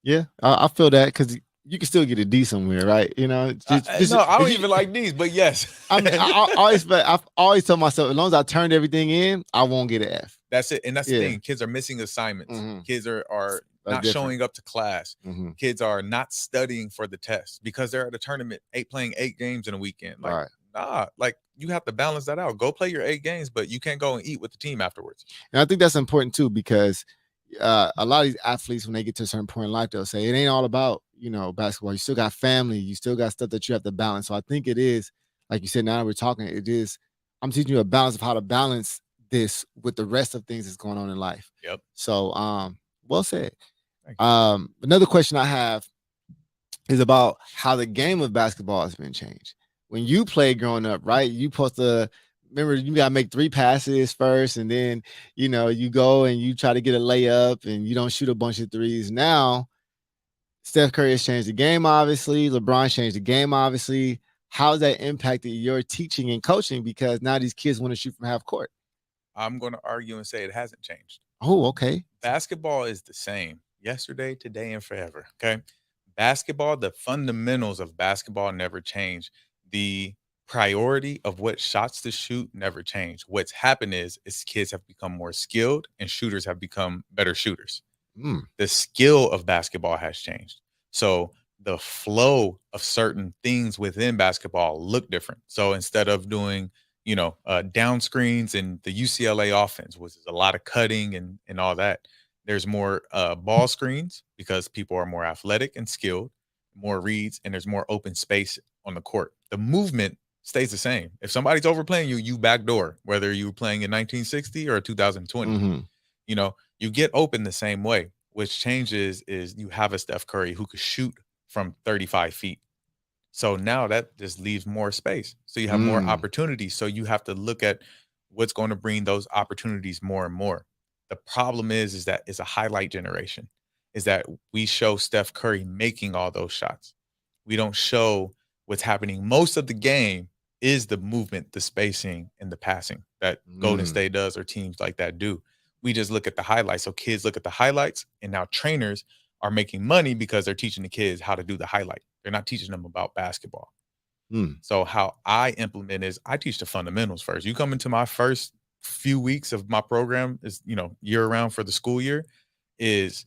Yeah, I feel that because you can still get a D somewhere, right? You know, just No, I if don't you. even like these, but yes. I mean, I've always tell myself, as long as I turned everything in, I won't get an F. That's it. And that's the Yeah. thing. Kids are missing assignments. Hmm. Kids are That's not different. showing up to class. Hmm. Kids are not studying for the test because they're at a tournament, playing 8 games in a weekend. Like, Right. nah, like you have to balance that out. Go play your 8 games, but you can't go and eat with the team afterwards. And I think that's important too because a lot of these athletes, when they get to a certain point in life, they'll say it ain't all about basketball. You still got family. You still got stuff that you have to balance. So I think it is, like you said. Now that we're talking, it is. I'm teaching you a balance of how to balance this with the rest of things that's going on in life. Yep. So, well said. Thank you. Another question I have is about how the game of basketball has been changed. When you played growing up, right? You supposed to remember you gotta make 3 passes first, and then you go and you try to get a layup and you don't shoot a bunch of threes. Now, Steph Curry has changed the game, obviously. LeBron changed the game, obviously. How's that impacted your teaching and coaching? Because now these kids want to shoot from half court. I'm going to argue and say it hasn't changed. Oh, okay. Basketball is the same yesterday, today, and forever. Okay. Basketball, the fundamentals of basketball never change. The priority of what shots to shoot never change. What's happened is kids have become more skilled and shooters have become better shooters. Mm. The skill of basketball has changed. So the flow of certain things within basketball look different. So instead of doing, down screens and the UCLA offense, which is a lot of cutting and all that, there's more ball screens because people are more athletic and skilled, more reads, and there's more open space on the court. The movement stays the same. If somebody's overplaying you, you backdoor, whether you were playing in 1960 or 2020. Hmm. You get open the same way. Which changes is you have a Steph Curry who could shoot from 35 feet. So now that just leaves more space. So you have more Mm, opportunities. So you have to look at what's going to bring those opportunities more and more. The problem is that it's a highlight generation. Is that we show Steph Curry making all those shots. We don't show what's happening. Most of the game is the movement, the spacing, and the passing that Golden mm, State does or teams like that do. We just look at the highlights. So kids look at the highlights, and now trainers are making money because they're teaching the kids how to do the highlight. They're not teaching them about basketball. mm. So how I implement is I teach the fundamentals first. You come into my first few weeks of my program is, year round for the school year is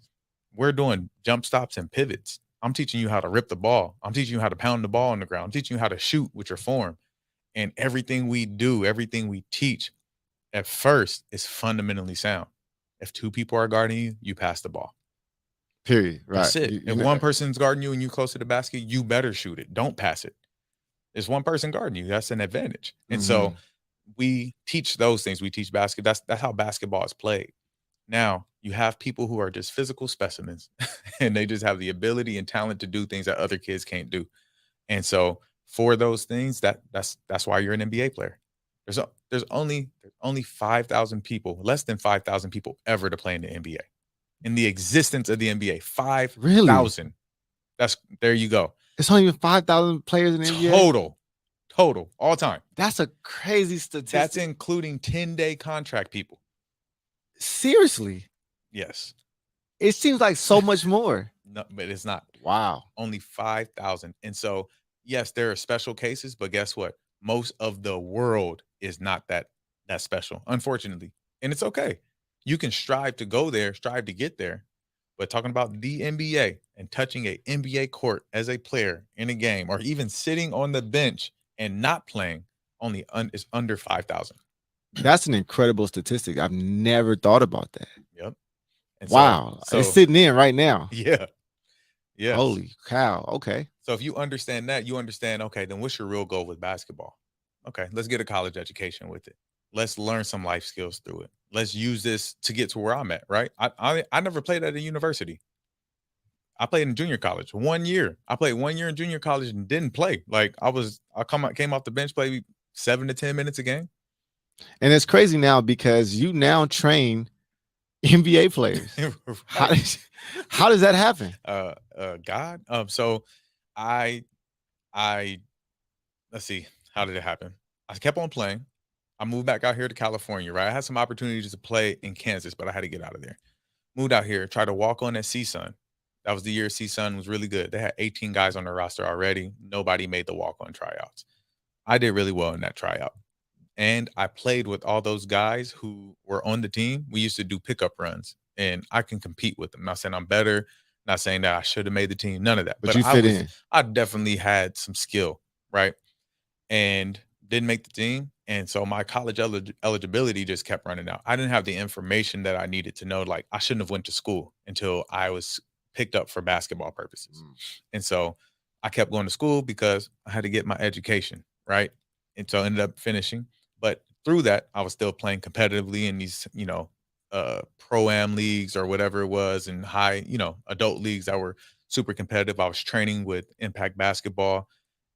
we're doing jump stops and pivots. I'm teaching you how to rip the ball. I'm teaching you how to pound the ball on the ground. I'm teaching you how to shoot with your form. And everything we do, everything we teach at first is fundamentally sound. If two people are guarding you, you pass the ball. Period. Right. That's it. You If know, one person's guarding you and you close to the basket, you better shoot it. Don't pass it. It's one person guarding you. That's an advantage. And so mhm. we teach those things. We teach basketball. That's how basketball is played. Now you have people who are just physical specimens and they just have the ability and talent to do things that other kids can't do. And so for those things, that's why you're an NBA player. There's only 5,000 people, less than 5,000 people ever to play in the NBA. In the existence of the NBA, Really? 5,000. That's there you go. It's only even 5,000 players in the NBA? Total, total, all time. That's a crazy That's statistic. including 10-day contract people. Seriously. Yes. It seems like so much more. No, but it's not. Wow. Only 5,000. And so, yes, there are special cases, but guess what? Most of the world is not that special, unfortunately. And it's okay. You can strive to go there, strive to get there. But talking about the NBA and touching a NBA court as a player in a game, or even sitting on the bench and not playing, is under 5,000. That's an incredible statistic. I've never thought about that. Yep. And so, Wow. It's so sitting in right now. yeah, yes. Holy cow. Okay. So if you understand that, you understand, okay, then what's your real goal with basketball? Okay, let's get a college education with it. Let's learn some life skills through it. Let's use this to get to where I'm at, right? I never played at a university. I played in junior college 1 year. I played 1 year in junior college and didn't play. Like came off the bench, played 7 to 10 minutes a game. And it's crazy now because you now train NBA players. How Right. does how does that happen? God. So I I let's see, how did it happen? I kept on playing. I moved back out here to California, right? I had some opportunities to play in Kansas, but I had to get out of there. Moved out here, tried to walk on at CSUN. That was the year CSUN was really good. They had 18 guys on their roster already. Nobody made the walk on tryouts. I did really well in that tryout. And I played with all those guys who were on the team. We used to do pickup runs, and I can compete with them. Not saying I'm better, not saying that I should have made the team, none of that. But But you fit in. I definitely had some skill, right? And didn't make the team. And so my college eligibility just kept running out. I didn't have the information that I needed to know. Like I shouldn't have went to school until I was picked up for basketball purposes. Mm. And so I kept going to school because I had to get my education, right? And so I ended up finishing. But through that, I was still playing competitively in these, pro am leagues or whatever it was, and high, adult leagues that were super competitive. I was training with Impact Basketball,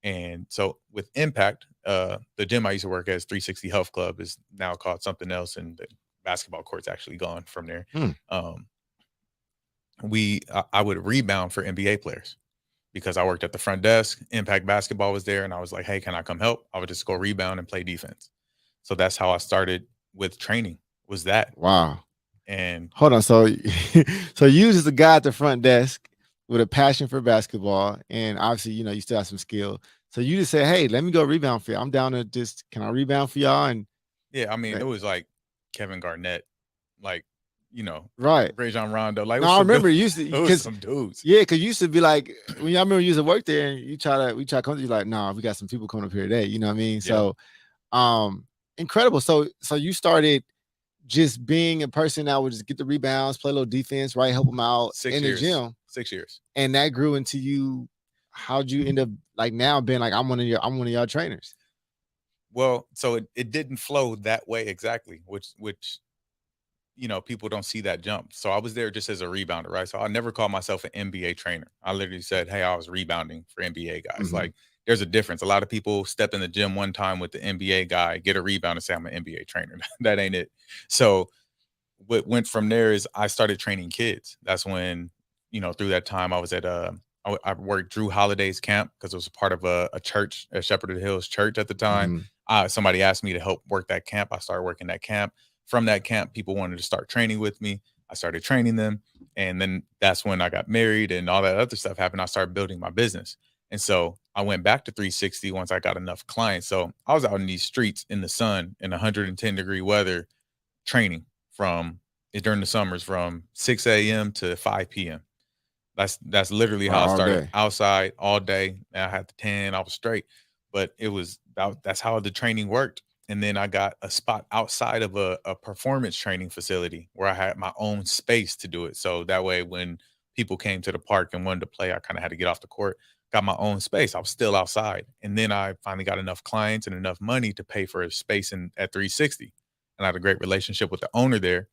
and so with Impact, the gym I used to work at, 360 Health Club, is now called something else, and the basketball court's actually gone from there. Hmm. Um, I would rebound for NBA players because I worked at the front desk. Impact Basketball was there, and I was like, "Hey, can I come help?" I would just go rebound and play defense. So that's how I started with training. Was that Wow. and Hold on. So so you was a guy at the front desk with a passion for basketball. And obviously, you still have some skill. So you just say, hey, let me go rebound for you. I'm down to just can I rebound for y'all? And yeah, I mean, it like, was like Kevin Garnett, like you know, right. Rajon Rondo, like it No, was I some dude, remember you used to it was because some dudes. yeah, because you used to be like when I remember you used to work there and we try to come to you like, nah, we got some people coming up here today. You know what I mean? Yeah, So incredible. So you started just being a person that would just get the rebounds, play a little defense, right? Help them out six in the years, gym. 6 years. And that grew into you. How'd you end up like now being like I'm one of y'all trainers? Well, so it didn't flow that way exactly, which people don't see that jump. So I was there just as a rebounder, right? So I never called myself an NBA trainer. I literally said, "Hey, I was rebounding for NBA guys." Mm-hmm. Like there's a difference. A lot of people step in the gym one time with the NBA guy, get a rebound, and say I'm an NBA trainer. That ain't it. So what went from there is I started training kids. That's when, through that time I was at I worked Drew Holiday's camp because it was a part of a church, a Shepherd of the Hills church at the time. Mhm. Somebody asked me to help work that camp. I started working that camp. From that camp, people wanted to start training with me. I started training them. And then that's when I got married and all that other stuff happened. I started building my business. And so I went back to 360 once I got enough clients. So I was out in these streets in the sun in 110-degree weather training from during the summers from 6 a.m. to 5 p.m. That's literally Wow, how I all started day. outside all day. And I had the tan, I was straight, but that's how the training worked. And then I got a spot outside of a performance training facility where I had my own space to do it. So that way, when people came to the park and wanted to play, I kind of had to get off the court. Got my own space. I was still outside, and then I finally got enough clients and enough money to pay for a space at 360. And I had a great relationship with the owner there,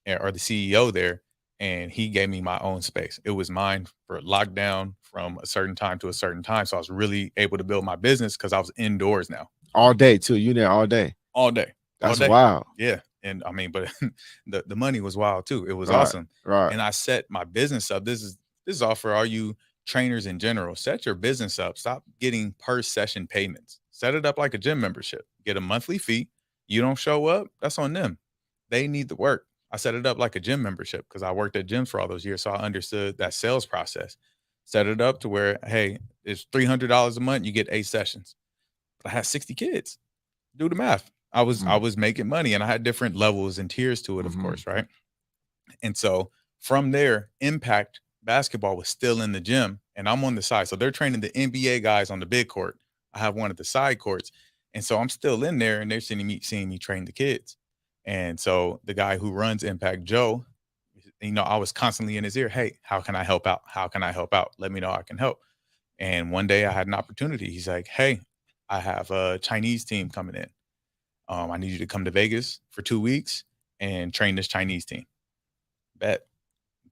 or the CEO there, and he gave me my own space. It was mine for lockdown from a certain time to a certain time. So I was really able to build my business because I was indoors now. All day too. You there all day. All day. All That's day. wild. Yeah. And I mean, but the money was wild too. It was Right. awesome. Right. And I set my business up. This is all for all you trainers in general. Set your business up. Stop getting per session payments. Set it up like a gym membership. Get a monthly fee. You don't show up, that's on them. They need the work. I set it up like a gym membership because I worked at gyms for all those years. So I understood that sales process. Set it up to where, hey, it's $300 a month, you get 8 sessions. But I had 60 kids. Do the math. I was making money, and I had different levels and tiers to it, of course, right? And so from there, Impact Basketball was still in the gym, and I'm on the side. So they're training the NBA guys on the big court. I have one of the side courts, and so I'm still in there, and they're seeing me train the kids. And so the guy who runs Impact, Joe, I was constantly in his ear. Hey, how can I help out? How can I help out? Let me know I can help. And one day I had an opportunity. He's like, hey, I have a Chinese team coming in. I need you to come to Vegas for 2 weeks and train this Chinese team. Bet.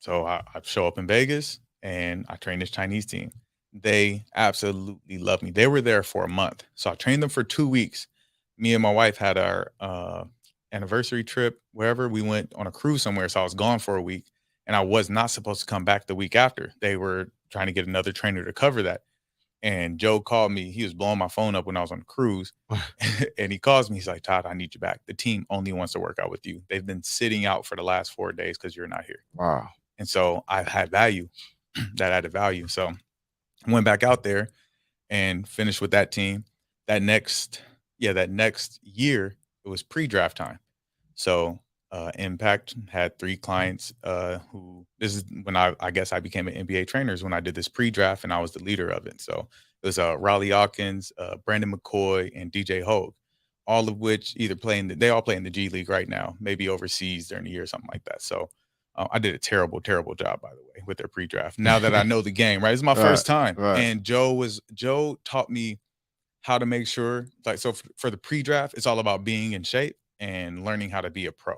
So I show up in Vegas and I train this Chinese team. They absolutely love me. They were there for a month. So I trained them for 2 weeks. Me and my wife had our anniversary trip, wherever we went on a cruise somewhere. So I was gone for a week and I was not supposed to come back the week after. They were trying to get another trainer to cover that. And Joe called me. He was blowing my phone up when I was on the cruise. And he calls me. He's like, Todd, I need you back. The team only wants to work out with you. They've been sitting out for the last 4 days because you're not here. Wow. And so I've had value, that added value. So I went back out there and finished with that team. That next year, it was pre-draft time. So Impact had 3 clients who, this is when I guess I became an NBA trainer, is when I did this pre-draft and I was the leader of it. So it was Raleigh Hawkins, Brandon McCoy, and DJ Hogue, all of which they all play in the G League right now, maybe overseas during the year or something like that. So I did a terrible, terrible job, by the way, with their pre-draft. Now that I know the game, right? It's my first time. Right. And Joe taught me how to make sure, like, so for the pre-draft, it's all about being in shape and learning how to be a pro.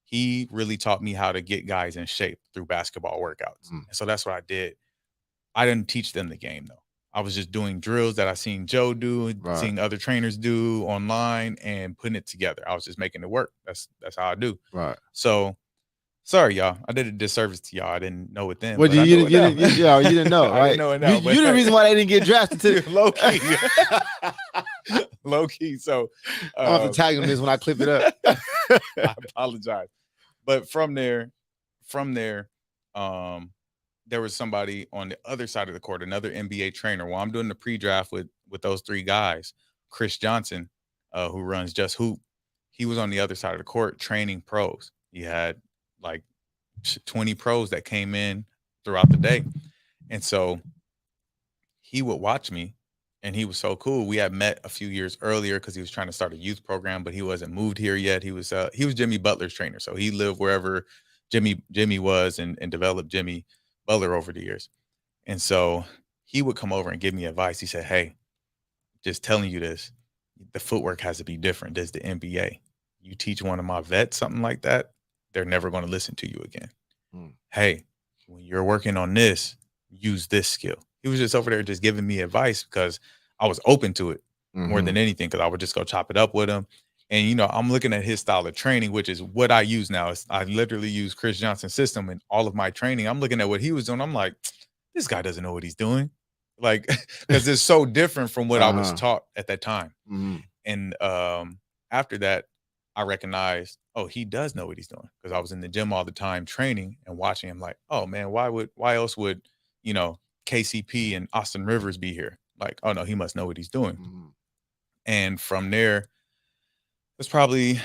He really taught me how to get guys in shape through basketball workouts. And so that's what I did. I didn't teach them the game though. I was just doing drills that I seen Joe do, seeing other trainers do online and putting it together. I was just making it work. That's how I do. Right. So sorry, y'all. I did a disservice to y'all. I didn't know it then. Well, but you didn't know, right? I didn't know it now. You're the reason why they didn't get drafted. Low key. Low key. So I'll have to tag them this when I clip it up. I apologize. But from there, there was somebody on the other side of the court, another NBA trainer. While I'm doing the pre-draft with those 3 guys, Chris Johnson, who runs Just Hoop, he was on the other side of the court training pros. He had like 20 pros that came in throughout the day. And so he would watch me, and he was so cool. We had met a few years earlier because he was trying to start a youth program, but he wasn't moved here yet. He was Jimmy Butler's trainer. So he lived wherever Jimmy was and developed Jimmy Butler over the years. And so he would come over and give me advice. He said, hey, just telling you this, the footwork has to be different. There's the NBA. You teach one of my vets something like that, they're never going to listen to you again. Hey, when you're working on this, use this skill. He was just over there just giving me advice because I was open to it more than Mhm. anything because I would just go chop it up with him. And I'm looking at his style of training, which is what I use now. I literally use Chris Johnson's system in all of my training. I'm looking at what he was doing. I'm like, this guy doesn't know what he's doing, like because it's so different from what I was Uh-huh. taught at that time. Mhm. And after that, I recognized, oh, he does know what he's doing because I was in the gym all the time training and watching him. Like, oh man, why else would you know KCP and Austin Rivers be here? Like, oh no, he must know what he's doing. Mhm. And from there, it was probably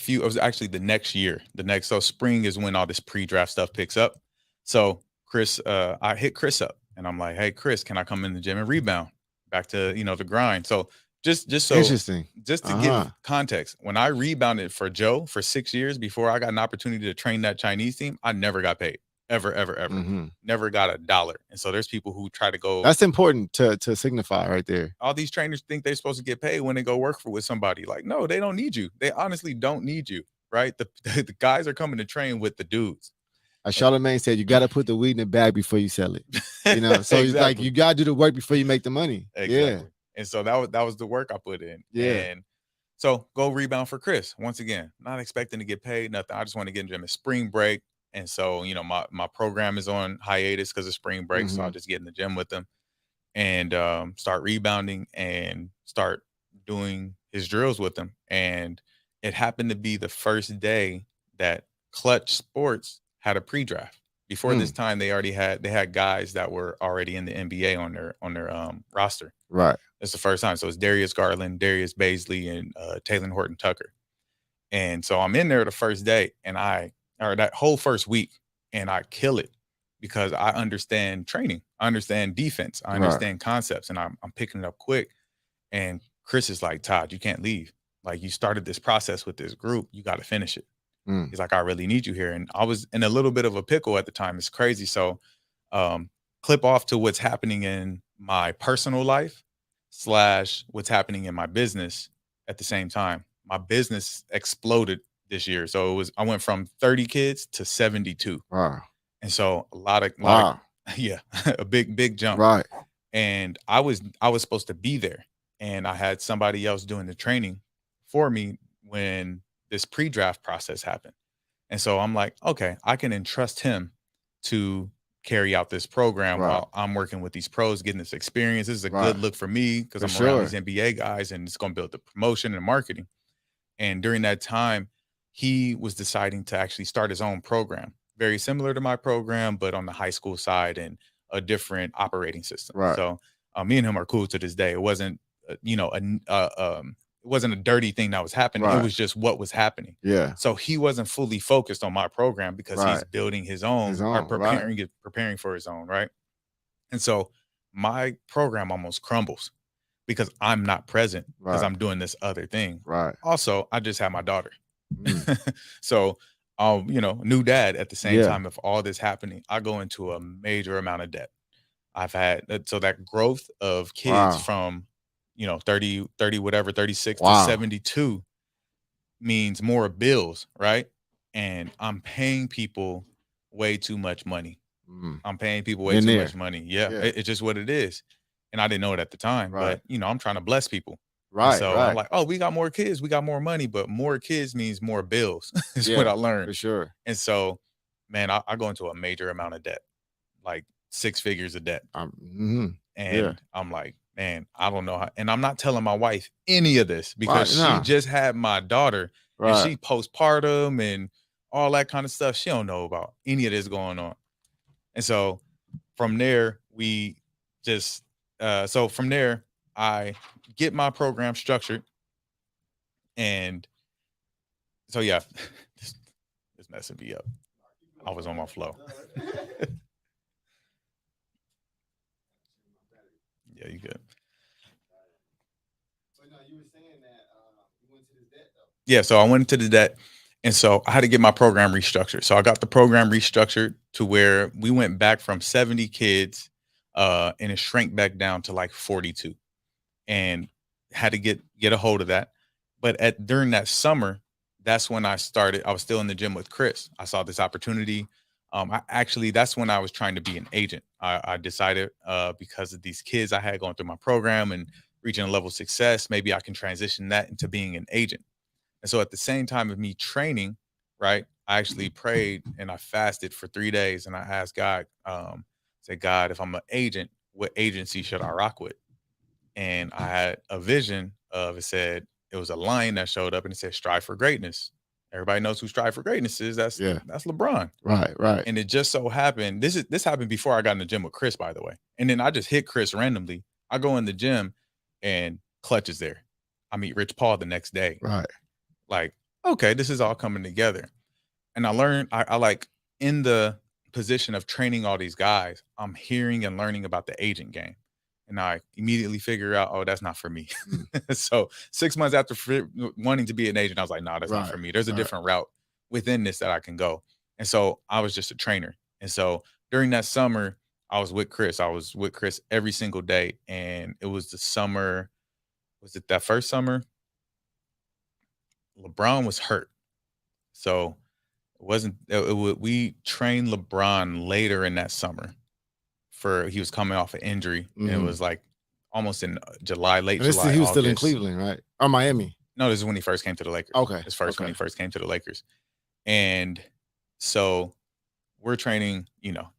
it was actually the next year. So spring is when all this pre-draft stuff picks up. So I hit Chris up and I'm like, hey Chris, can I come in the gym and rebound? Back to, the grind. So just so Interesting. just to Uh-huh. give context, when I rebounded for Joe for 6 years before I got an opportunity to train that Chinese team, I never got paid. Ever, ever, ever. Mhm. Never got a dollar. And so there's people who try to go, That's important to signify right there. all these trainers think they're supposed to get paid when they go work with somebody. Like, no, they don't need you. They honestly don't need you, right? The guys are coming to train with the dudes. As Charlemagne said, you gotta put the weed in the bag before you sell it. So it's like Exactly. you gotta do the work before you make the money. Yeah. Exactly. And so that was the work I put in. Yeah. And so go rebound for Chris. Once again, not expecting to get paid, nothing. I just want to get in the gym. It's spring break. And so, my program is on hiatus because of spring break. So I Mhm. just get in the gym with them and start rebounding and start doing his drills with him. And it happened to be the first day that Clutch Sports had a pre-draft. Before this Mm. time, they had guys that were already in the NBA on their roster. Right. It's the first time. So it's Darius Garland, Darius Baisley, and Taylor Horton Tucker. And so I'm in there the first day, and or that whole first week, and I kill it because I understand training, I understand defense, I Right. understand concepts, and I'm picking it up quick. And Chris is like, Todd, you can't leave. Like, you started this process with this group, you got to finish it. Mm. He's like, I really need you here. And I was in a little bit of a pickle at the time. It's crazy. So, um, clip off to what's happening in my personal life slash what's happening in my business at the same time. My business exploded this year. So I went from 30 kids to 72. Wow. And so a lot of Wow. yeah, a big jump. Right. And I was supposed to be there. And I had somebody else doing the training for me when this pre-draft process happened. And so I'm like, okay, I can entrust him to carry out this program Right. while I'm working with these pros, getting this experience. This is a Right. good look for me because For I'm around sure. these NBA guys and it's going to build the promotion and marketing. And during that time, he was deciding to actually start his own program, very similar to my program, but on the high school side and a different operating system. Right. So me and him are cool to this day. It wasn't, it wasn't a dirty thing that was happening. It Right. was just what was happening. Yeah. So he wasn't fully focused on my program because he's Right. building his His own or own. Right. preparing for his own, right? And so my program almost crumbles because I'm not present because Right. I'm doing this other thing. Right. Also, I just had my daughter. Mm. So, new dad at the same Yeah. time of all this happening, I go into a major amount of debt. I've had so that growth of kids Wow. from, 30 whatever, 36 to Wow. 72 means more bills, right? And I'm paying people way too much money. Mm. I'm paying people way Been too there. much money. Yeah, Yeah. it's just what it is. And I didn't know it at the time, Right. but I'm trying to bless people. And Right. so I'm Right. like, oh, we got more kids, we got more money, but more kids means more bills, is what Yeah. I learned. For sure. And so, man, I go into a major amount of debt, like 6 figures of debt. Mhm. Yeah. And I'm like, man, I don't know how. And I'm not telling my wife any of this Right. because she Nah. just had my daughter and Right. she postpartum and all that kind of stuff. She don't know about any of this going on. And so from there, we just so from there, I get my program structured. And so yeah, this messing me up. I was on my flow. Yeah, you good. Yeah, so I went into the debt. And so I had to get my program restructured. So I got the program restructured to where we went back from 70 kids and it shrank back down to like 42 and had to get a hold of that. But during that summer, that's when I started. I was still in the gym with Chris. I saw this opportunity. That's when I was trying to be an agent. I decided because of these kids I had going through my program and reaching a level of success, maybe I can transition that into being an agent. And so at the same time of me training, right, I actually prayed and I fasted for 3 days and I asked God, say, God, if I'm an agent, what agency should I rock with? And I had a vision of it said it was a line that showed up and it said strive for greatness. Everybody knows who strive for greatness is. Yeah. That's LeBron. Right. Right. And it just so happened, this happened before I got in the gym with Chris, by the way. And then I just hit Chris randomly. I go in the gym and Clutch is there. I meet Rich Paul the next day. Right. Like, okay, this is all coming together. And I learned, I like in the position of training all these guys, I'm hearing and learning about the agent game. And I immediately figure out, oh, that's not for me. So 6 months after wanting to be an agent, I was like, no, that's not for me. There's a different route within this that I can go. And so I was just a trainer. And so during that summer, I was with Chris. I was with Chris every single day. And it was the summer, was it that first summer? LeBron was hurt. So it wasn't, we trained LeBron later in that summer he was coming off an injury. And it was like almost in July, late July. He was still in Cleveland, right? Or Miami. No, this is when he first came to the Lakers. Okay. This first when he first came to the Lakers. And so we're training,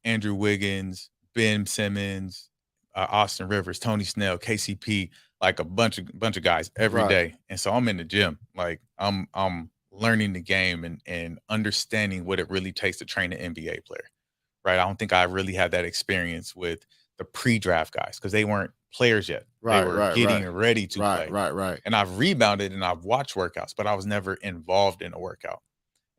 Andrew Wiggins, Ben Simmons, Austin Rivers, Tony Snell, KCP, like a bunch of guys every day. And so I'm in the gym, like I'm learning the game and understanding what it really takes to train an NBA player. Right. I don't think I really had that experience with the pre-draft guys because they weren't players yet. They were getting ready to play. Right. And I've rebounded and I've watched workouts, but I was never involved in a workout.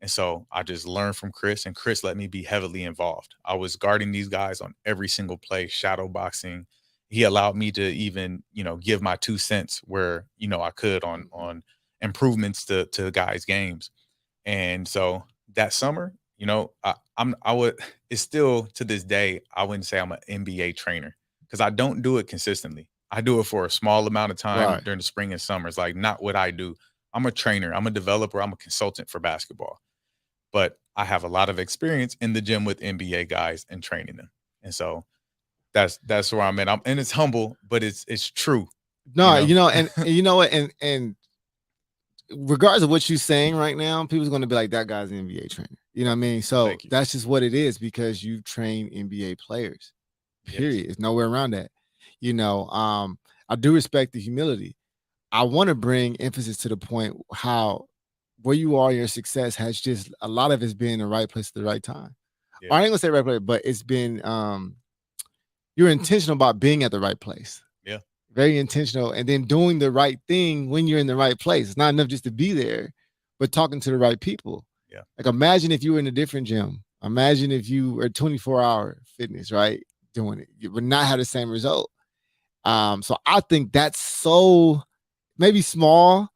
And so I just learned from Chris, and Chris let me be heavily involved. I was guarding these guys on every single play, shadow boxing. He allowed me to even, give my 2 cents where, I could on improvements to guys' games. And so that summer, it's still to this day, I wouldn't say I'm an NBA trainer because I don't do it consistently. I do it for a small amount of time during the spring and summer. It's like not what I do. I'm a trainer. I'm a developer. I'm a consultant for basketball. But I have a lot of experience in the gym with NBA guys and training them. And so that's where I'm at. And it's humble, but it's true. No, and you know what? And regardless of what you're saying right now, people's going to be like, that guy's an NBA trainer. You know what I mean? So that's just what it is because you train NBA players. Period. Yes. There's nowhere around that. I do respect the humility. I want to bring emphasis to the point how where you are, your success has just a lot of it's been in the right place at the right time. Yeah. I ain't gonna say right place, but it's been you're intentional about being at the right place. Yeah. Very intentional. And then doing the right thing when you're in the right place. It's not enough just to be there, but talking to the right people. Yeah. Like imagine if you were in a different gym. Imagine if you were 24-hour fitness, right? Doing it. You would not have the same result. So I think that's so maybe small,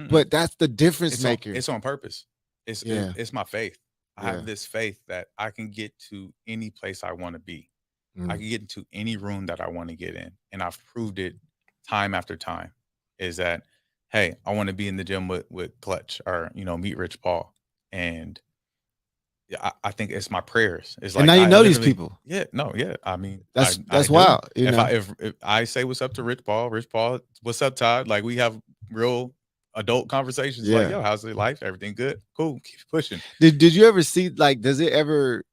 but that's the difference maker. It's on purpose. It's my faith. I have this faith that I can get to any place I want to be. I can get into any room that I want to get in. And I've proved it time after time is that, hey, I want to be in the gym with Clutch or, meet Rich Paul. And I think it's my prayers. It's like, and now you know these people. Yeah, no, yeah. I mean, that's wild. If I say what's up to Rich Paul, what's up, Todd? Like we have real adult conversations. Yeah. Like, yo, how's your life? Everything good? Cool. Keep pushing. Did you ever see like? Does it ever?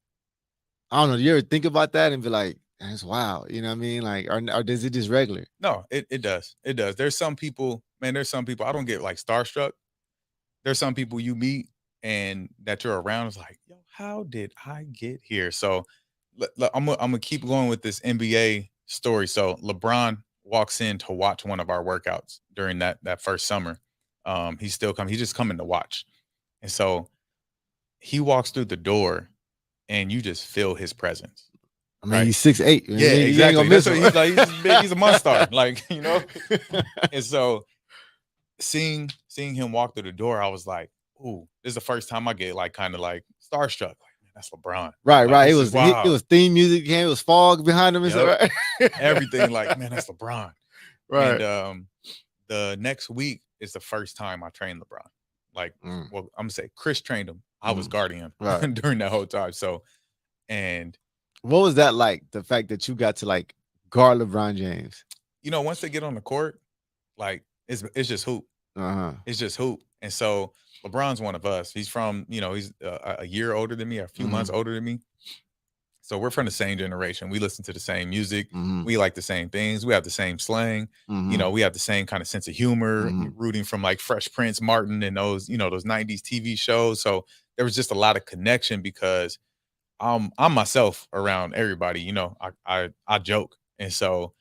I don't know. Do you ever think about that and be like, that's wild? You know what I mean? Like, or does it just regular? No, it does. It does. There's some people. I don't get like starstruck. There's some people you meet and that you're around is like, yo, how did I get here? So I'm gonna keep going with this NBA story. So LeBron walks in to watch one of our workouts during that first summer. He's still coming. He's just coming to watch. And so he walks through the door and you just feel his presence. I mean, he's 6'8". Yeah, exactly. That's what he's like. He's big. He's a monster. Like, And so seeing him walk through the door, I was like, ooh, this is the first time I get like kind of like starstruck. Like, man, that's LeBron. Right, like, right. It was theme music game. It was fog behind him. Yep. Everything like, man, that's LeBron. Right. And the next week is the first time I trained LeBron. Like, well, I'm gonna say Chris trained him. I was guarding him during that whole time. So And What was that like? The fact that you got to like guard LeBron James. once they get on the court, like it's just hoop. Uh-huh. It's just hoop. And so LeBron's one of us. He's from, he's a year older than me, a few months Mhm. older than me. So we're from the same generation. We listen to the same music. Mhm. We like the same things. We have the same slang. Mhm. We have the same kind of sense of humor, Mhm. rooting from like Fresh Prince, Martin, and those 90s TV shows. So there was just a lot of connection because I'm myself around everybody. I joke. And so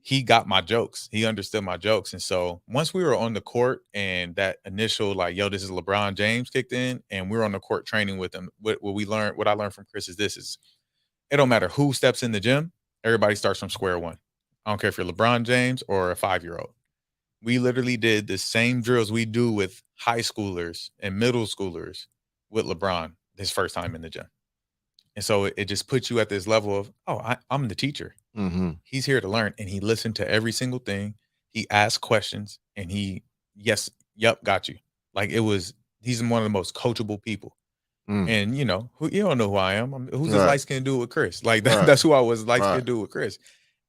he got my jokes. He understood my jokes. And so once we were on the court and that initial like, yo, this is LeBron James kicked in, and we were on the court training with him, what I learned from Chris is this is it don't matter who steps in the gym, everybody starts from square one. I don't care if you're LeBron James or a 5-year-old. We literally did the same drills we do with high schoolers and middle schoolers with LeBron his first time in the gym. And so it just puts you at this level of, oh, I'm the teacher. Mhm. He's here to learn. And he listened to every single thing. He asked questions and yes, yep, got you. Like he's one of the most coachable people. Mm. And you don't know who I am. Who's this Right. light skinned dude with Chris? Like Right. that's who I was, light Right. skinned dude with Chris.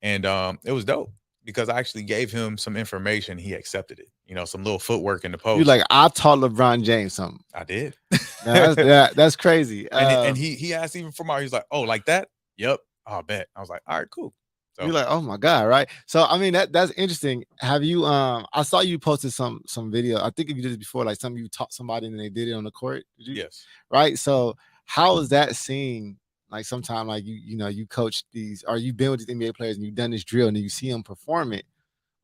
And it was dope because I actually gave him some information. He accepted it. Some little footwork in the You post. like I taught LeBron James something. I did. Man, that's crazy. And he asked even from our, he's like, oh, like that? Yep. I'll bet. I was like, all right, cool. So you're like, oh my God, right? So I mean that's interesting. Have you I saw you posted some video. I think you did it before, like something you taught somebody and they did it on the court. Did you? yes. Right. So how is that seen? Like sometime like you coach these or you've been with these NBA players and you've done this drill and then you see them perform it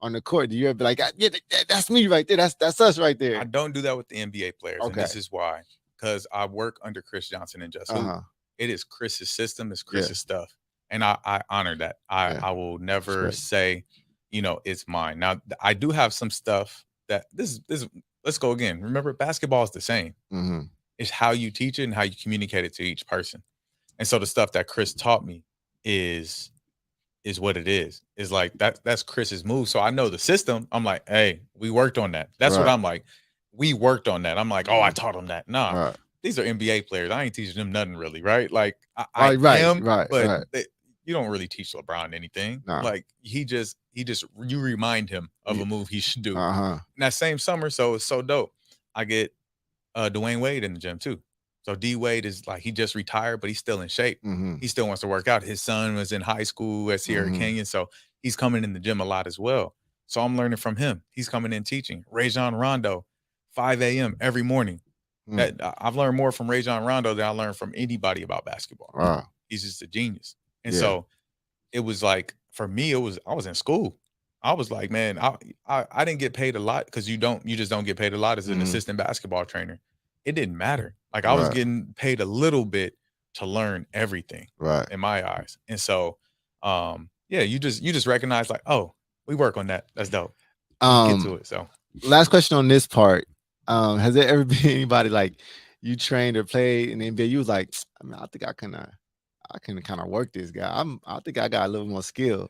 on the court. Do you ever be like, yeah, that's me right there. That's us right I there. don't do that with the NBA players. And Okay. this is why. Because I work under Chris Johnson and Just Hoop. Uh-huh. It is Chris's system, it's Yeah. Chris's stuff. And I honor that. Yeah. I will never Respect. say, it's mine. Now I do have some stuff that this let's go again. Remember, basketball is the same. Mhm. It's how you teach it and how you communicate it to each person. And so the stuff that Chris taught me is what it is. Is like that's Chris's move. So I know the system. I'm like, hey, we worked on that. That's what Right. I'm like. We worked on that. I'm like, oh, I taught him that. Nah, Right. these are NBA players. I ain't teaching them nothing really, right? Like I Right. am, Right. but Right. you don't really teach LeBron anything. Nah. Like he just you remind him of Yeah. a move he should do. Uh-huh. And that same summer, so it's so dope. I get Dwayne Wade in the gym too. So D Wade is like he just retired, but he's still in shape. Mhm. He still wants to work out. His son was in high school at Sierra Mhm. Canyon, so he's coming in the gym a lot as well. So I'm learning from him. He's coming in teaching. Rajon Rondo, 5 a.m. every morning. Mm. I've learned more from Rajon Rondo than I learned from anybody about basketball. Wow. He's just a genius. And Yeah. so it was like for me, I was in school. I was like, man, I didn't get paid a lot because you just don't get paid a lot as an Mhm. assistant basketball trainer. It didn't matter. Like I was Right. getting paid a little bit to learn everything Right. in my eyes. And so yeah, you just recognize like, oh, we work on that. That's dope. You get to it. So Last question on this part. Has there ever been anybody like you trained or played in the NBA? You was like, I mean, I think I can kind of work this guy. I think I got a little more skill.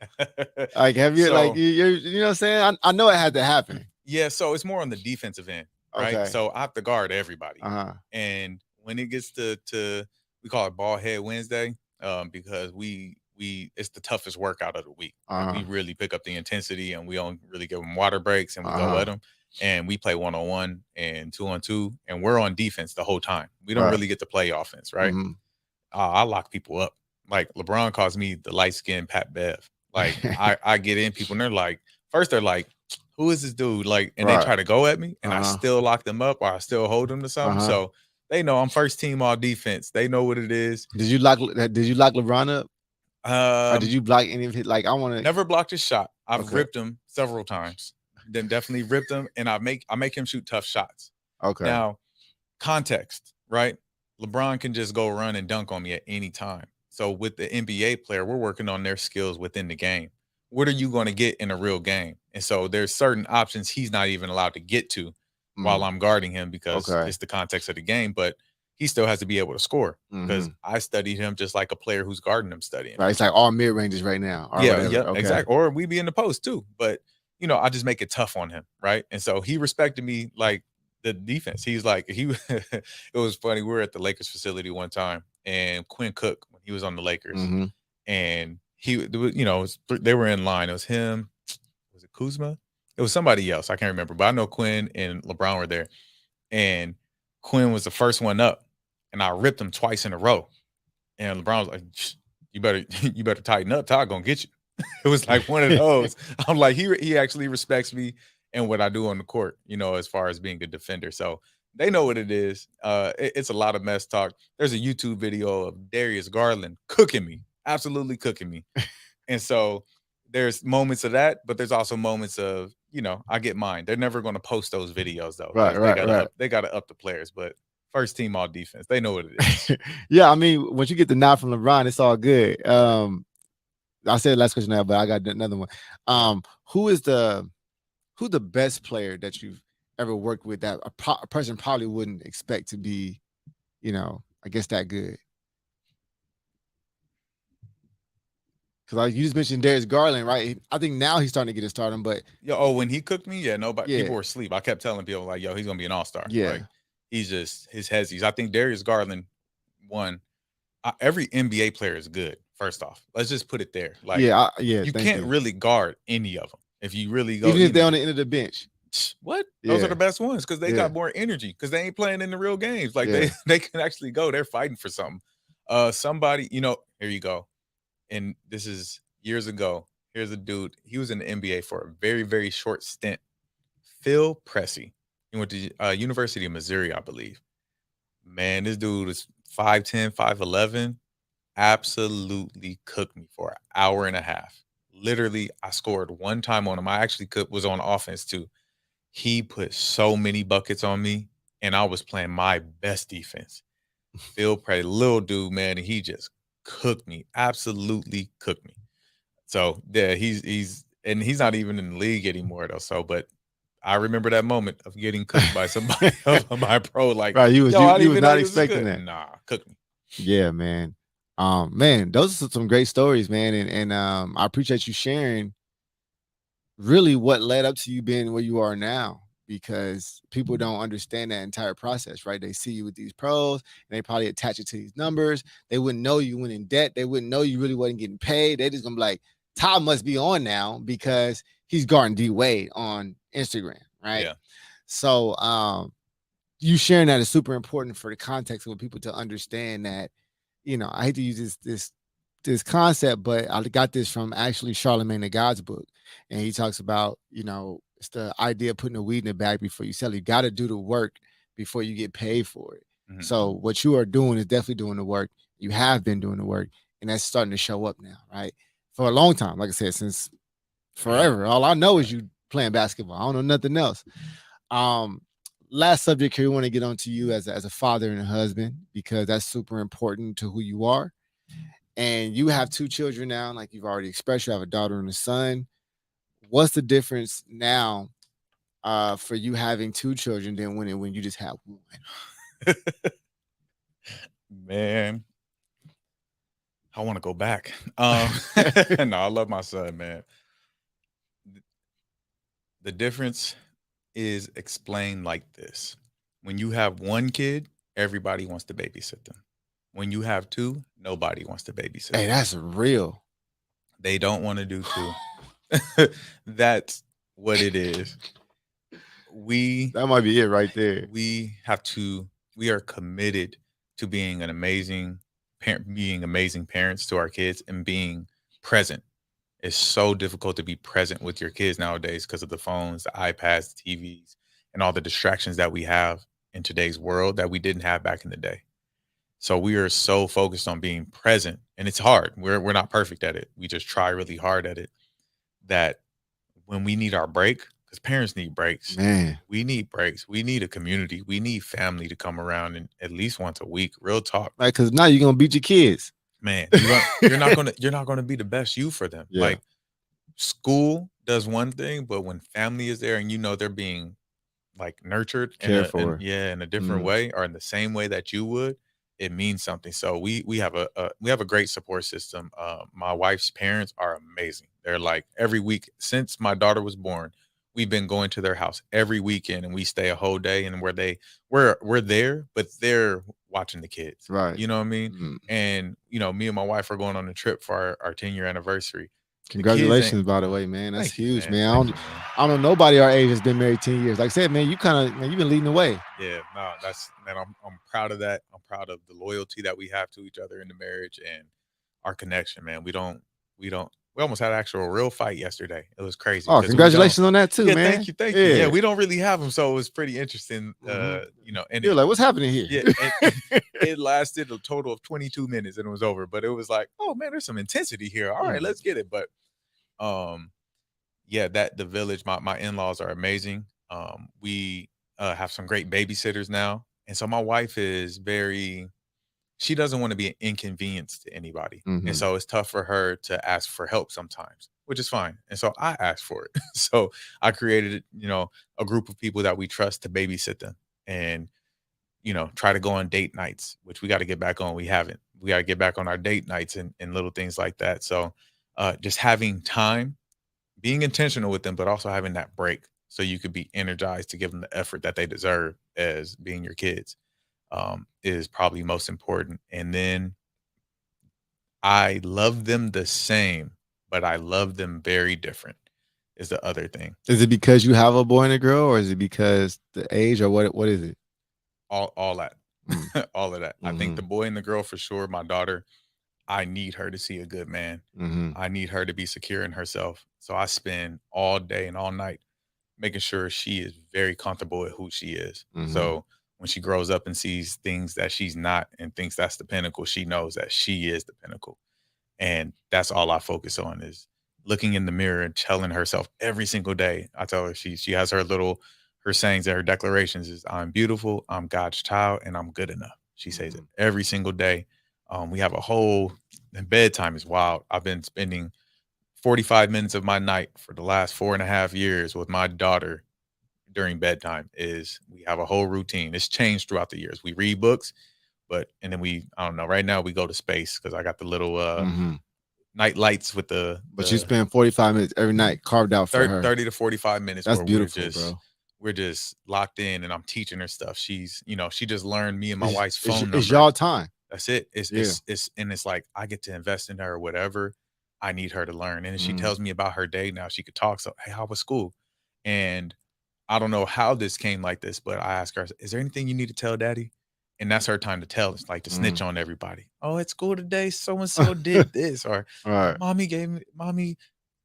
Like, have you like So- you know what I'm saying? I know it had to happen. yeah, so it's more on the defensive end, right? Okay. So I have to guard everybody. Uh-huh. And when it gets to we call it Ball Head Wednesday, because we it's the toughest workout of the week. Like, Uh-huh. we really pick up the intensity and we don't really give them water breaks and we Uh-huh. go at them. And we play 1-on-1 and 2-on-2, and we're on defense the whole time. We don't Right. really get to play offense, right? Mhm. I lock people up. Like LeBron calls me the light skinned Pat Bev. Like I get in people and they're like, first they're like, who is this dude? Like, and Right. they try to go at me and I Uh-huh. still lock them up or I still hold them to something. Uh-huh. So they know I'm first team all defense. They know what it is. Did you lock LeBron up? Or did you block any of his like I want to Never blocked his shot. I've Okay. ripped him several times. Then definitely ripped him and I make him shoot tough shots. Okay. Now, context, right? LeBron can just go run and dunk on me at any time. So with the NBA player, we're working on their skills within the game. What are you going to get in a real game? And so there's certain options he's not even allowed to get to while I'm guarding him because Okay. it's the context of the game, but he still has to be able to score because Mhm. I studied him just like a player who's guarding him studying. Right. It's like all mid ranges right now. Or Yeah, whatever. yeah, Okay. exactly. Or we be in the post too. But I just make it tough on him, right? And so he respected me like the defense. He's like it was funny. We were at the Lakers facility one time, and Quinn Cook, when he was on the Lakers, Mm-hmm. and they were in line. It was him. Was it Kuzma? It was somebody else. I can't remember, but I know Quinn and LeBron were there, and Quinn was the first one up, and I ripped him twice in a row. And LeBron was like, "You better, you better tighten up. Todd gonna get you." It was like one of those. I'm like, he actually respects me and what I do on the court, as far as being a defender. So they know what it is. It's a lot of mess talk. There's a YouTube video of Darius Garland cooking me, absolutely cooking me. And so there's moments of that, but there's also moments of, I get mine. They're never going to post those videos though, Right, because they right, gotta right. up they gotta up the players. But first team all defense, they know what it is. Yeah, I mean, once you get the nod from LeBron, it's all good. I said last question now, but I got another one. Who's the best player that you've ever worked with that a person probably wouldn't expect to be, I guess that good? Because like you just mentioned Darius Garland, right? I think now he's starting to get it started, but When he cooked me, nobody, people yeah, were asleep. I kept telling people like, "Yo, he's gonna be an all-star." Like yeah, he's just his hezzies. I think Darius Garland won. Every NBA player is good. First off, let's just put it there. Like yeah. you Thank can't you. really guard any of them if you really go. Even if they're on the end of the bench. What? Those are Yeah, the best ones because they yeah, got more energy because they ain't playing in the real games. Like they yeah. they can actually go. They're fighting for something. Somebody, here you go. And this is years ago. Here's a dude. He was in the NBA for a very, very short stint. Phil Pressey. He went to University of Missouri, I believe. Man, this dude is 5'10", 5'11". Absolutely cooked me for an hour and a half. Literally, I scored one time on him. I actually was on offense too. He put so many buckets on me, and I was playing my best defense. Phil Pressey, little dude, man, and he just cooked me. Absolutely cooked me. So yeah, he's not even in the league anymore though. So, but I remember that moment of getting cooked by somebody by a pro. Like, Right, yo, I didn't you was even know not he was this expecting good. that. Nah, cooked me. Yeah, man. Man, those are some great stories, man, and I appreciate you sharing really what led up to you being where you are now because people don't understand that entire process, right? They see you with these pros and they probably attach it to these numbers. They wouldn't know you went in debt. They wouldn't know you really wasn't getting paid. They just gonna be like, Todd must be on now because he's guarding D Wade on Instagram, right? Yeah. So you sharing that is super important for the context of people to understand that, I hate to use this concept, but I got this from actually Charlemagne the God's book. And he talks about, it's the idea of putting the weed in the bag before you sell it. You got to do the work before you get paid for it. Mhm. So what you are doing is definitely doing the work. You have been doing the work, and that's starting to show up now, right? For a long time, like I said, since forever. All I know is you playing basketball. I don't know nothing else. Um, Last subject here, we want to get on to you as a father and a husband because that's super important to who you are. And you have two children now, like you've already expressed. You have a daughter and a son. What's the difference now for you having two children than when you just have one? Man, I want to go back. No, I love my son, man. The difference is explained like this. When you have one kid, everybody wants to babysit them. When you have two, nobody wants to babysit Hey, them. that's real. They don't want to do two. That's what it is. That might be it right there. We are committed to being an amazing parent, being amazing parents to our kids and being present. It's so difficult to be present with your kids nowadays because of the phones, the iPads, the TVs, and all the distractions that we have in today's world that we didn't have back in the day. So we are so focused on being present, and it's hard. We're not perfect at it. We just try really hard at it. That when we need our break, because parents need breaks, Man. we need breaks. We need a community. We need family to come around and at least once a week. Real talk, Right, because now you're gonna beat your kids. man. You're not gonna be the best you for them. Yeah. Like school does one thing, but when family is there and they're being like nurtured Care for. in a different way or in the same way that you would, it means something. So we have a great support system. My wife's parents are amazing. They're like every week since my daughter was born, we've been going to their house every weekend and we stay a whole day and we're there, but they're watching the kids. Right. You know what I mean? Mm. And me and my wife are going on a trip for our 10-year anniversary. The kids ain't. Congratulations, by the way, man. That's Thank you, huge, man. man. Thank you, man. I don't know nobody our age has been married 10 years. Like I said, man, you kind of, man, you've been leading the way. Yeah, no, that's man. I'm proud of that. I'm proud of the loyalty that we have to each other in the marriage and our connection, man. We almost had an actual real fight yesterday. It was crazy Oh, because we don't. congratulations on that too, Yeah, man. thank you. Yeah, Yeah. we don't really have them, so it was pretty interesting. Hmm. And You're like, what's happening here? yeah, it lasted a total of 22 minutes and it was over. But it was like, oh man, there's some intensity here. All right, Mm. let's get it. But um, yeah, that the village, my in-laws are amazing. We have some great babysitters now. And so my wife is very she doesn't want to be an inconvenience to anybody. And Hmm. so it's tough for her to ask for help sometimes, which is fine. And so I asked for it. So I created, a group of people that we trust to babysit them and, try to go on date nights, which we got to get back on. We haven't. We got to get back on our date nights and little things like that. So just having time, being intentional with them, but also having that break so you could be energized to give them the effort that they deserve as being your kids, is probably most important. And then I love them the same, but I love them very different is the other thing. Is it because you have a boy and a girl, or is it because the age, or what is it? All that. Mm. All of that. I think Hmm. the boy and the girl for sure. My daughter, I need her to see a good man. Hmm. I need her to be secure in herself. So I spend all day and all night making sure she is very comfortable with who she is. Hmm. So when she grows up and sees things that she's not and thinks that's the pinnacle, she knows that she is the pinnacle. And that's all I focus on is looking in the mirror and telling herself every single day. I tell her she has her sayings and her declarations is I'm beautiful, I'm God's child, and I'm good enough. She says it Hmm. every single day. We have a whole and bedtime is wild. I've been spending 45 minutes of my night for the last 4.5 years with my daughter during bedtime. Is we have a whole routine. It's changed throughout the years. We read books, but and then I don't know, right now we go to space because I got the little Hmm. night lights with the But you spend 45 minutes every night carved out for her. 30 to 45 minutes That's where beautiful, bro. we're just locked in and I'm teaching her stuff. She just learned me and my wife's phone It's number. y'all time. That's it. Yeah. It's like I get to invest in her whatever I need her to learn. And she Mhm. tells me about her day now. She could talk. So, hey, how was school? And I don't know how this came like this, but I asked her, is there anything you need to tell daddy? And that's her time to tell. It's like to snitch Mm. on everybody. Oh, at school today, so and so did this, or Right. mommy,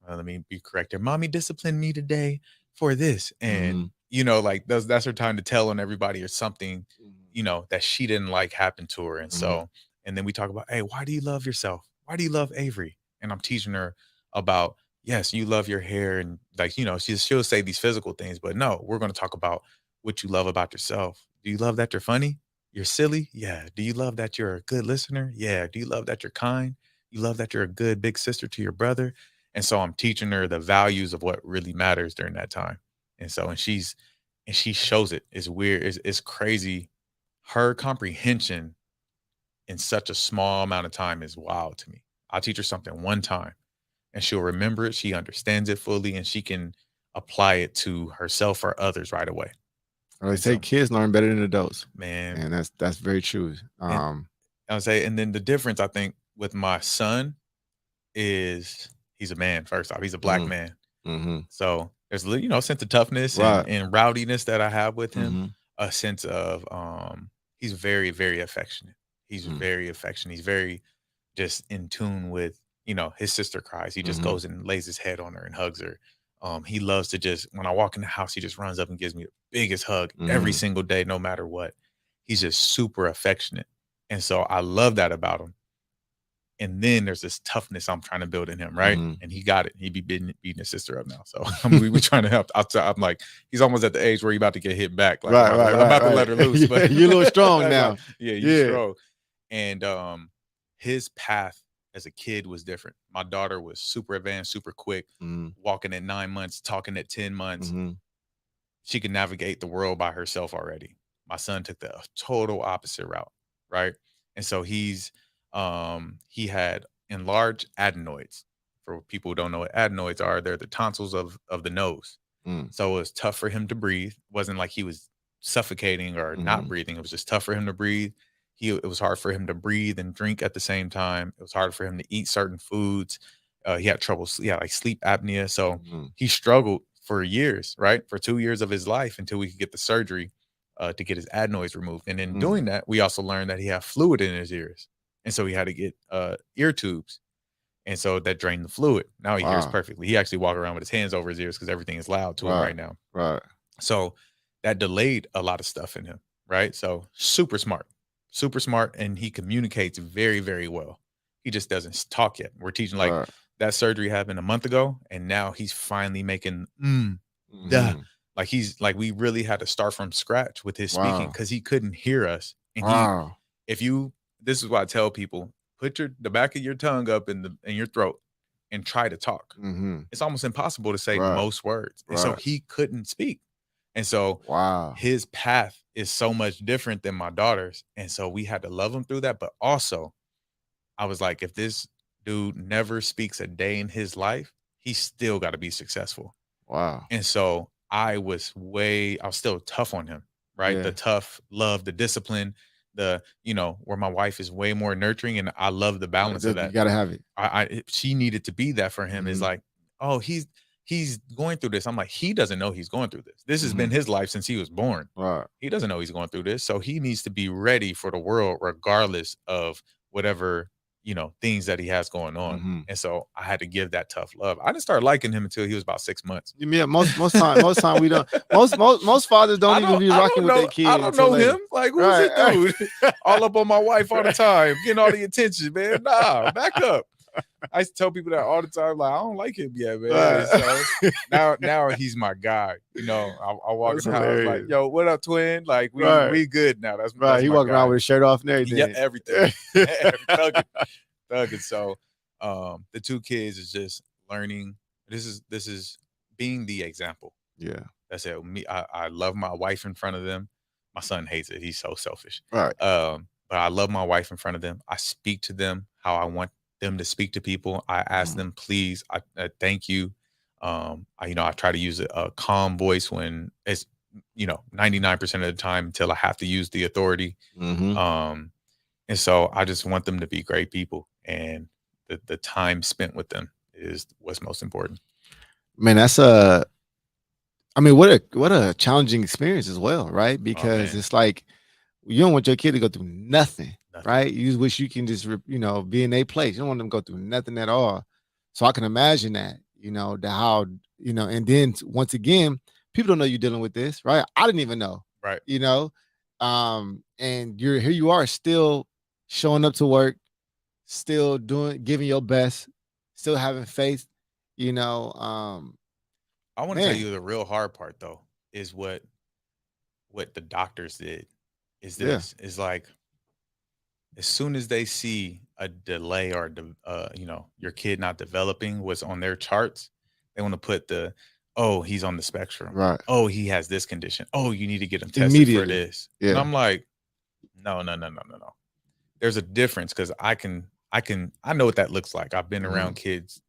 let me be correct here. Mommy disciplined me today for this. And, Mhm. like that's her time to tell on everybody or something, Mhm. that she didn't like happened to her. And Mhm. so, and then we talk about, hey, why do you love yourself? Why do you love Avery? And I'm teaching her about, yes, you love your hair. And like, she'll say these physical things, but no, we're going to talk about what you love about yourself. Do you love that you're funny? You're silly? Yeah. Do you love that you're a good listener? Yeah. Do you love that you're kind? You love that you're a good big sister to your brother? And so I'm teaching her the values of what really matters during that time. And so, and she shows it. It's weird. It's crazy. Her comprehension in such a small amount of time is wild to me. I'll teach her something one time and she'll remember it. She understands it fully and she can apply it to herself or others right away. Well, they And say so, kids learn better than adults, man, and that's very true. and I would say, and then the difference I think with my son is he's a man, first off. He's a black Mhm. man. Mhm. So there's a sense of toughness Right. and rowdiness that I have with him. Mhm. A sense of he's very, very affectionate. He's Mm. very affectionate. He's very just in tune with, his sister cries. He just Mhm. goes and lays his head on her and hugs her. He loves to just when I walk in the house, he just runs up and gives me the biggest hug every Mhm. single day, no matter what. He's just super affectionate. And so I love that about him. And then there's this toughness I'm trying to build in him, right? Mhm. And he got it. He be beating his sister up now. So we trying to help. I'm like, he's almost at the age where he about to get hit back. Like Right, right, I'm right, about to right. let her loose, but Yeah, you're a little strong that's now. yeah, you Yeah. strong. And his path as a kid was different. My daughter was super advanced, super quick, Mhm. walking at 9 months, talking at 10 months. Mhm. She could navigate the world by herself already. My son took the total opposite route, right? And so he had enlarged adenoids. For people who don't know what adenoids are, they're the tonsils of the nose. Mm. So it was tough for him to breathe. It wasn't like he was suffocating or not Mhm. breathing. It was just tough for him to breathe. it was hard for him to breathe and drink at the same time. It was hard for him to eat certain foods. He had trouble, yeah, like sleep apnea. So Mhm. he struggled for years, right? For 2 years of his life until we could get the surgery to get his adenoids removed. And in Mm. doing that, we also learned that he had fluid in his ears. And so he had to get ear tubes. And so that drained the fluid. Now he hears Wow. perfectly. He actually walk around with his hands over his ears because everything is loud to him Right. right now. Right. So that delayed a lot of stuff in him, right? So super smart, and he communicates very, very well. He just doesn't talk yet. We're teaching like Right. that surgery happened a month ago, and now he's finally making duh. Mhm. Like he's like we really had to start from scratch with his speaking Wow. because he couldn't hear us. And he Wow. if you this is why I tell people, put the back of your tongue up in your throat and try to talk. Mhm. It's almost impossible to say Right. most words. And so Right. he couldn't speak. And so Wow. his path is so much different than my daughter's. And so we had to love him through that. But also, I was like, if this dude never speaks a day in his life, he's still got to be successful. Wow. And so I was still tough on him, right? The Yeah. tough love, the discipline, where my wife is way more nurturing. And I love the balance of You that. gotta have it. She needed to be that for him. Is Mhm. like, oh, he's going through this. I'm like, he doesn't know he's going through this. This has been Mhm. his life since he was born. Right. He doesn't know he's going through this. So he needs to be ready for the world, regardless of whatever, things that he has going on. Mhm. And so I had to give that tough love. I didn't start liking him until he was about 6 months. Yeah, most time we don't. Most fathers don't even be rocking with their I kid don't until know later. him. Like, who's Right. this dude? All up on my wife all the time, getting all the attention, man. Nah, back up. I used to tell people that all the time, like, I don't like him yet, man. And Right. so now he's my guy. I walk in That's the house like, hilarious. yo, what up, twin? Like, we Right. we good now. That's Right. that's He my walking around guy. with his shirt off and Yeah, everything. everything. Thugging. Thugging. So the two kids is just learning. This is being the example. Yeah. That's it. I love my wife in front of them. My son hates it. He's so selfish. Right. But I love my wife in front of them. I speak to them how I want them to speak to people. I ask Mhm. them, please, I thank you. I try to use a calm voice when it's 99% of the time until I have to use the authority. Mhm. Um, and so I just want them to be great people, and the time spent with them is what's most important. Man, that's a. I mean, what a challenging experience as well, right? Oh Because man, it's like you don't want your kid to go through nothing, nothing. right? You just wish you can just be in a place. You don't want them to go through nothing at all. So I can imagine that, the how, and then once again, people don't know you're dealing with this, right? I didn't even know, Right. you know. And you're here you are still showing up to work, still giving your best, still having faith, you know. I want to tell Man, you the real hard part though is what the doctors did is yeah, this is like as soon as they see a delay or your kid not developing what's on their charts, they want to put oh, he's on the spectrum, right. oh, he has this condition, oh, you need to get him tested for Immediately. this. And Yeah. I'm like, no, no, no, no, no, no. There's a difference because I know what that looks like. I've been around Mhm. kids,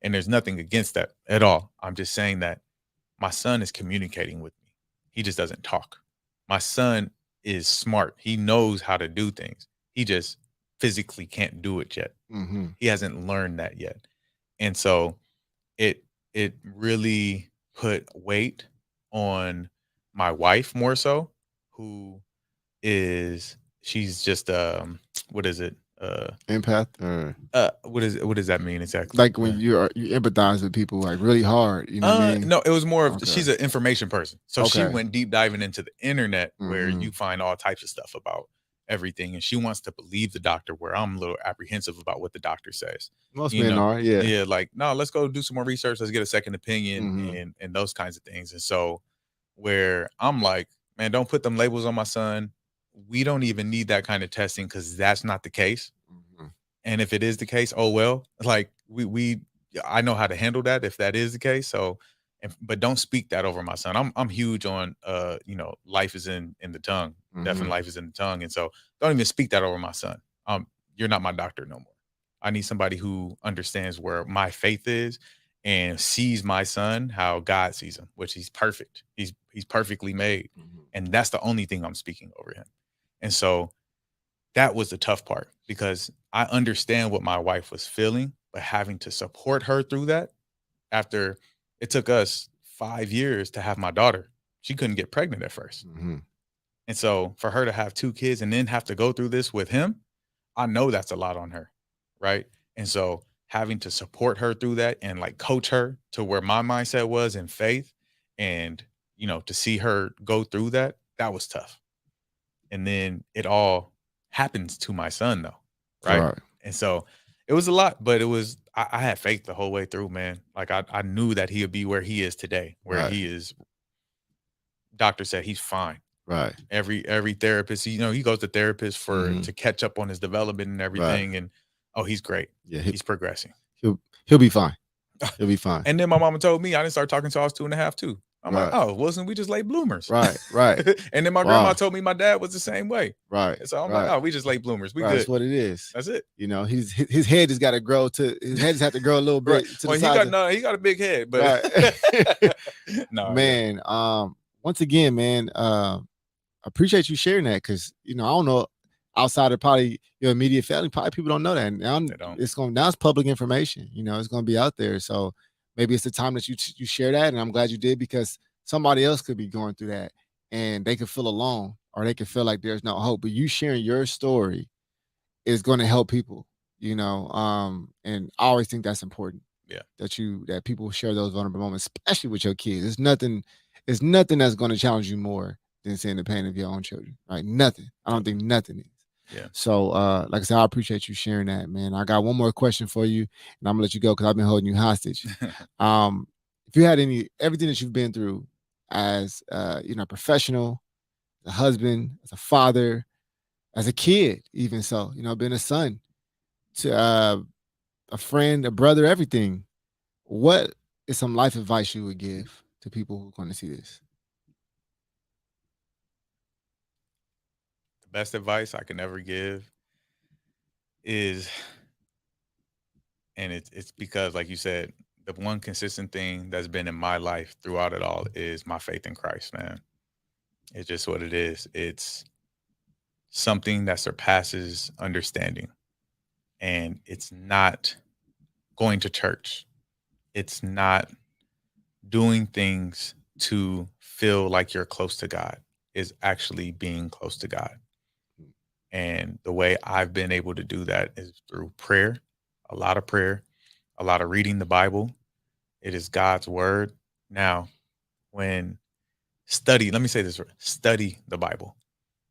and there's nothing against that at all. I'm just saying that my son is communicating with me. He just doesn't talk. My son is smart. He knows how to do things. He just physically can't do it yet. Mhm. He hasn't learned that yet. And so it it really put weight on my wife more so, who she's just what is it? Empath or What does that mean exactly? like when you empathize with people like really hard, you know what I mean? No, it was more of Okay. she's an information person. So she Okay. went deep diving into the internet where you Mhm. find all types of stuff about everything. And she wants to believe the doctor where I'm a little apprehensive about what the doctor says. Most You men know, are, yeah. yeah, like, no, let's go do some more research. Let's get a second opinion Mhm. and those kinds of things. And so where I'm like, man, don't put them labels on my son. We don't even need that kind of testing because that's not the case. Mhm. And if it is the case, oh well. Like I know how to handle that if that is the case. So, but don't speak that over my son. I'm huge on life is in the tongue. Death and Mhm. life is in the tongue, and so don't even speak that over my son. You're not my doctor no more. I need somebody who understands where my faith is and sees my son how God sees him, which he's perfect. He's perfectly made, Mhm. and that's the only thing I'm speaking over him. And so that was the tough part because I understand what my wife was feeling, but having to support her through that after it took us 5 years to have my daughter. She couldn't get pregnant at first. Mhm. And so for her to have 2 kids and then have to go through this with him, I know that's a lot on her, right? And so having to support her through that and like coach her to where my mindset was in faith and, to see her go through that, that was tough. And then it all happens to my son though, right? Right. And so it was a lot, but I had faith the whole way through, man. Like I knew that he would be where he is today, where Right. he is. Doctor said he's fine. Right. Every therapist, he goes to therapists Mhm. to catch up on his development and Right. everything. And oh, he's great. Yeah, He's progressing. he'll be fine. He'll be fine. And then my mama told me I didn't start talking till I was 2.5 too. I'm like, Right. oh, wasn't we just late bloomers? Right. Right. And then my grandma Wow. told me my dad was the same way. Right. And so I'm like, Right. oh, we just late bloomers. We Right. good. That's what it is. That's it. His head has got to grow his head has had to grow a little Right. bit to Well, the size. he got a big head, but Right. no, Man, once again, man, appreciate you sharing that because I don't know outside of probably your immediate family, probably people don't know that. And now they don't. now it's public information. It's going to be out there. So maybe it's the time that you share that, and I'm glad you did because somebody else could be going through that, and they could feel alone or they could feel like there's no hope. But you sharing your story is going to help people. And I always think that's important. Yeah. That people share those vulnerable moments, especially with your kids. It's nothing that's going to challenge you more than seeing the pain of your own children. Right? Nothing. I don't think nothing is. Yeah. So, like I said, I appreciate you sharing that, man. I got one more question for you, and I'm gonna let you go because I've been holding you hostage. If you had everything that you've been through as a professional, a husband, as a father, as a kid, even so, being a son to a friend, a brother, everything. What is some life advice you would give to people who are going to see this? The best advice I can ever give is, and it's because, like you said, the one consistent thing that's been in my life throughout it all is my faith in Christ, man. It's just what it is. It's something that surpasses understanding. And it's not going to church. It's not doing things to feel like you're close to God. Is actually being close to God. And the way I've been able to do that is through prayer, a lot of reading the Bible. It is God's word. Now, let me say this, study the Bible.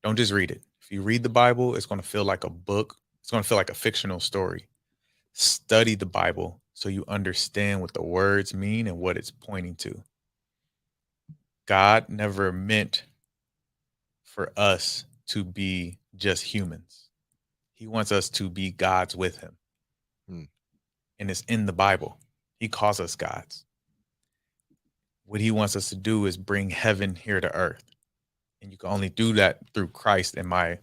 Don't just read it. If you read the Bible, it's going to feel like a book. It's going to feel like a fictional story. Study the Bible so you understand what the words mean and what it's pointing to. God never meant for us to be just humans. He wants us to be gods with him. And it's in the Bible. He calls us gods. What he wants us to do is bring heaven here to earth. And you can only do that through Christ in my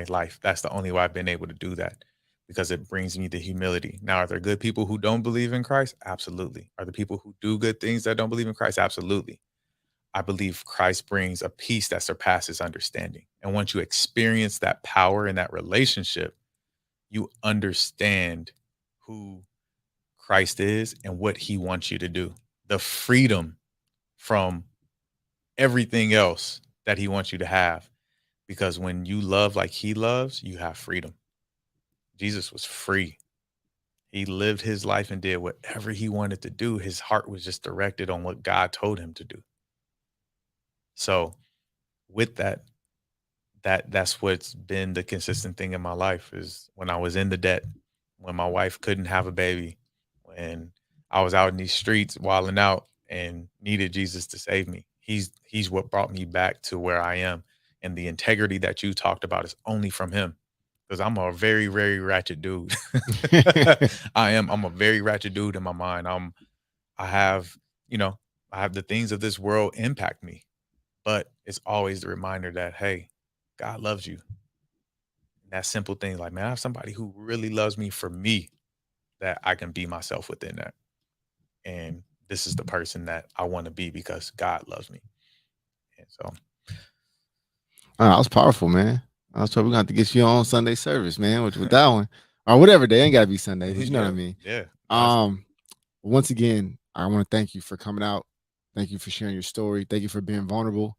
life. That's the only way I've been able to do that because it brings me to humility. Now, are there good people who don't believe in Christ? Absolutely. Are there people who do good things that don't believe in Christ? Absolutely. I believe Christ brings a peace that surpasses understanding. And once you experience that power and that relationship, you understand who Christ is and what he wants you to do. The freedom from everything else that he wants you to have. Because when you love like he loves, you have freedom. Jesus was free. He lived his life and did whatever he wanted to do. His heart was just directed on what God told him to do. So with that's what's been the consistent thing in my life is when I was in the debt, when my wife couldn't have a baby, when I was out in these streets wilding out and needed Jesus to save me. He's what brought me back to where I am. And the integrity that you talked about is only from him. Because I'm a very, very ratchet dude. I'm a very ratchet dude in my mind. I have, I have the things of this world impact me. But it's always the reminder that, hey, God loves you. And that simple thing, like, man, I have somebody who really loves me for me, that I can be myself within that. And this is the person that I want to be because God loves me. And so that was powerful, man. So we're gonna have to get you on Sunday service, man, with that one. Or whatever day. Ain't gotta be Sunday, but you know what I Yeah, mean. yeah, honestly. Um, once again, I want to thank you for coming out. Thank you for sharing your story. Thank you for being vulnerable.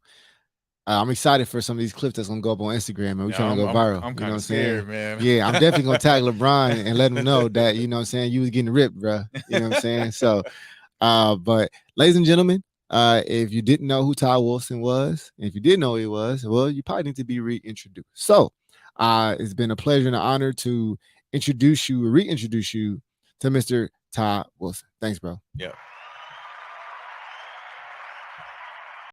I'm excited for some of these clips that's gonna go up on Instagram, and we're Yeah, trying to I'm go I'm viral. I'm You know what kinda I'm saying? scared, man. Yeah, I'm definitely gonna tag LeBron and let him know that, you know what I'm saying, you was getting ripped, bro. You know what I'm saying? So but ladies and gentlemen, if you didn't know who Todd Wilson was, and if you did know who he was, well, you probably need to be reintroduced. So it's been a pleasure and an honor to reintroduce you to Mr. Todd Wilson. Thanks, bro. Yeah.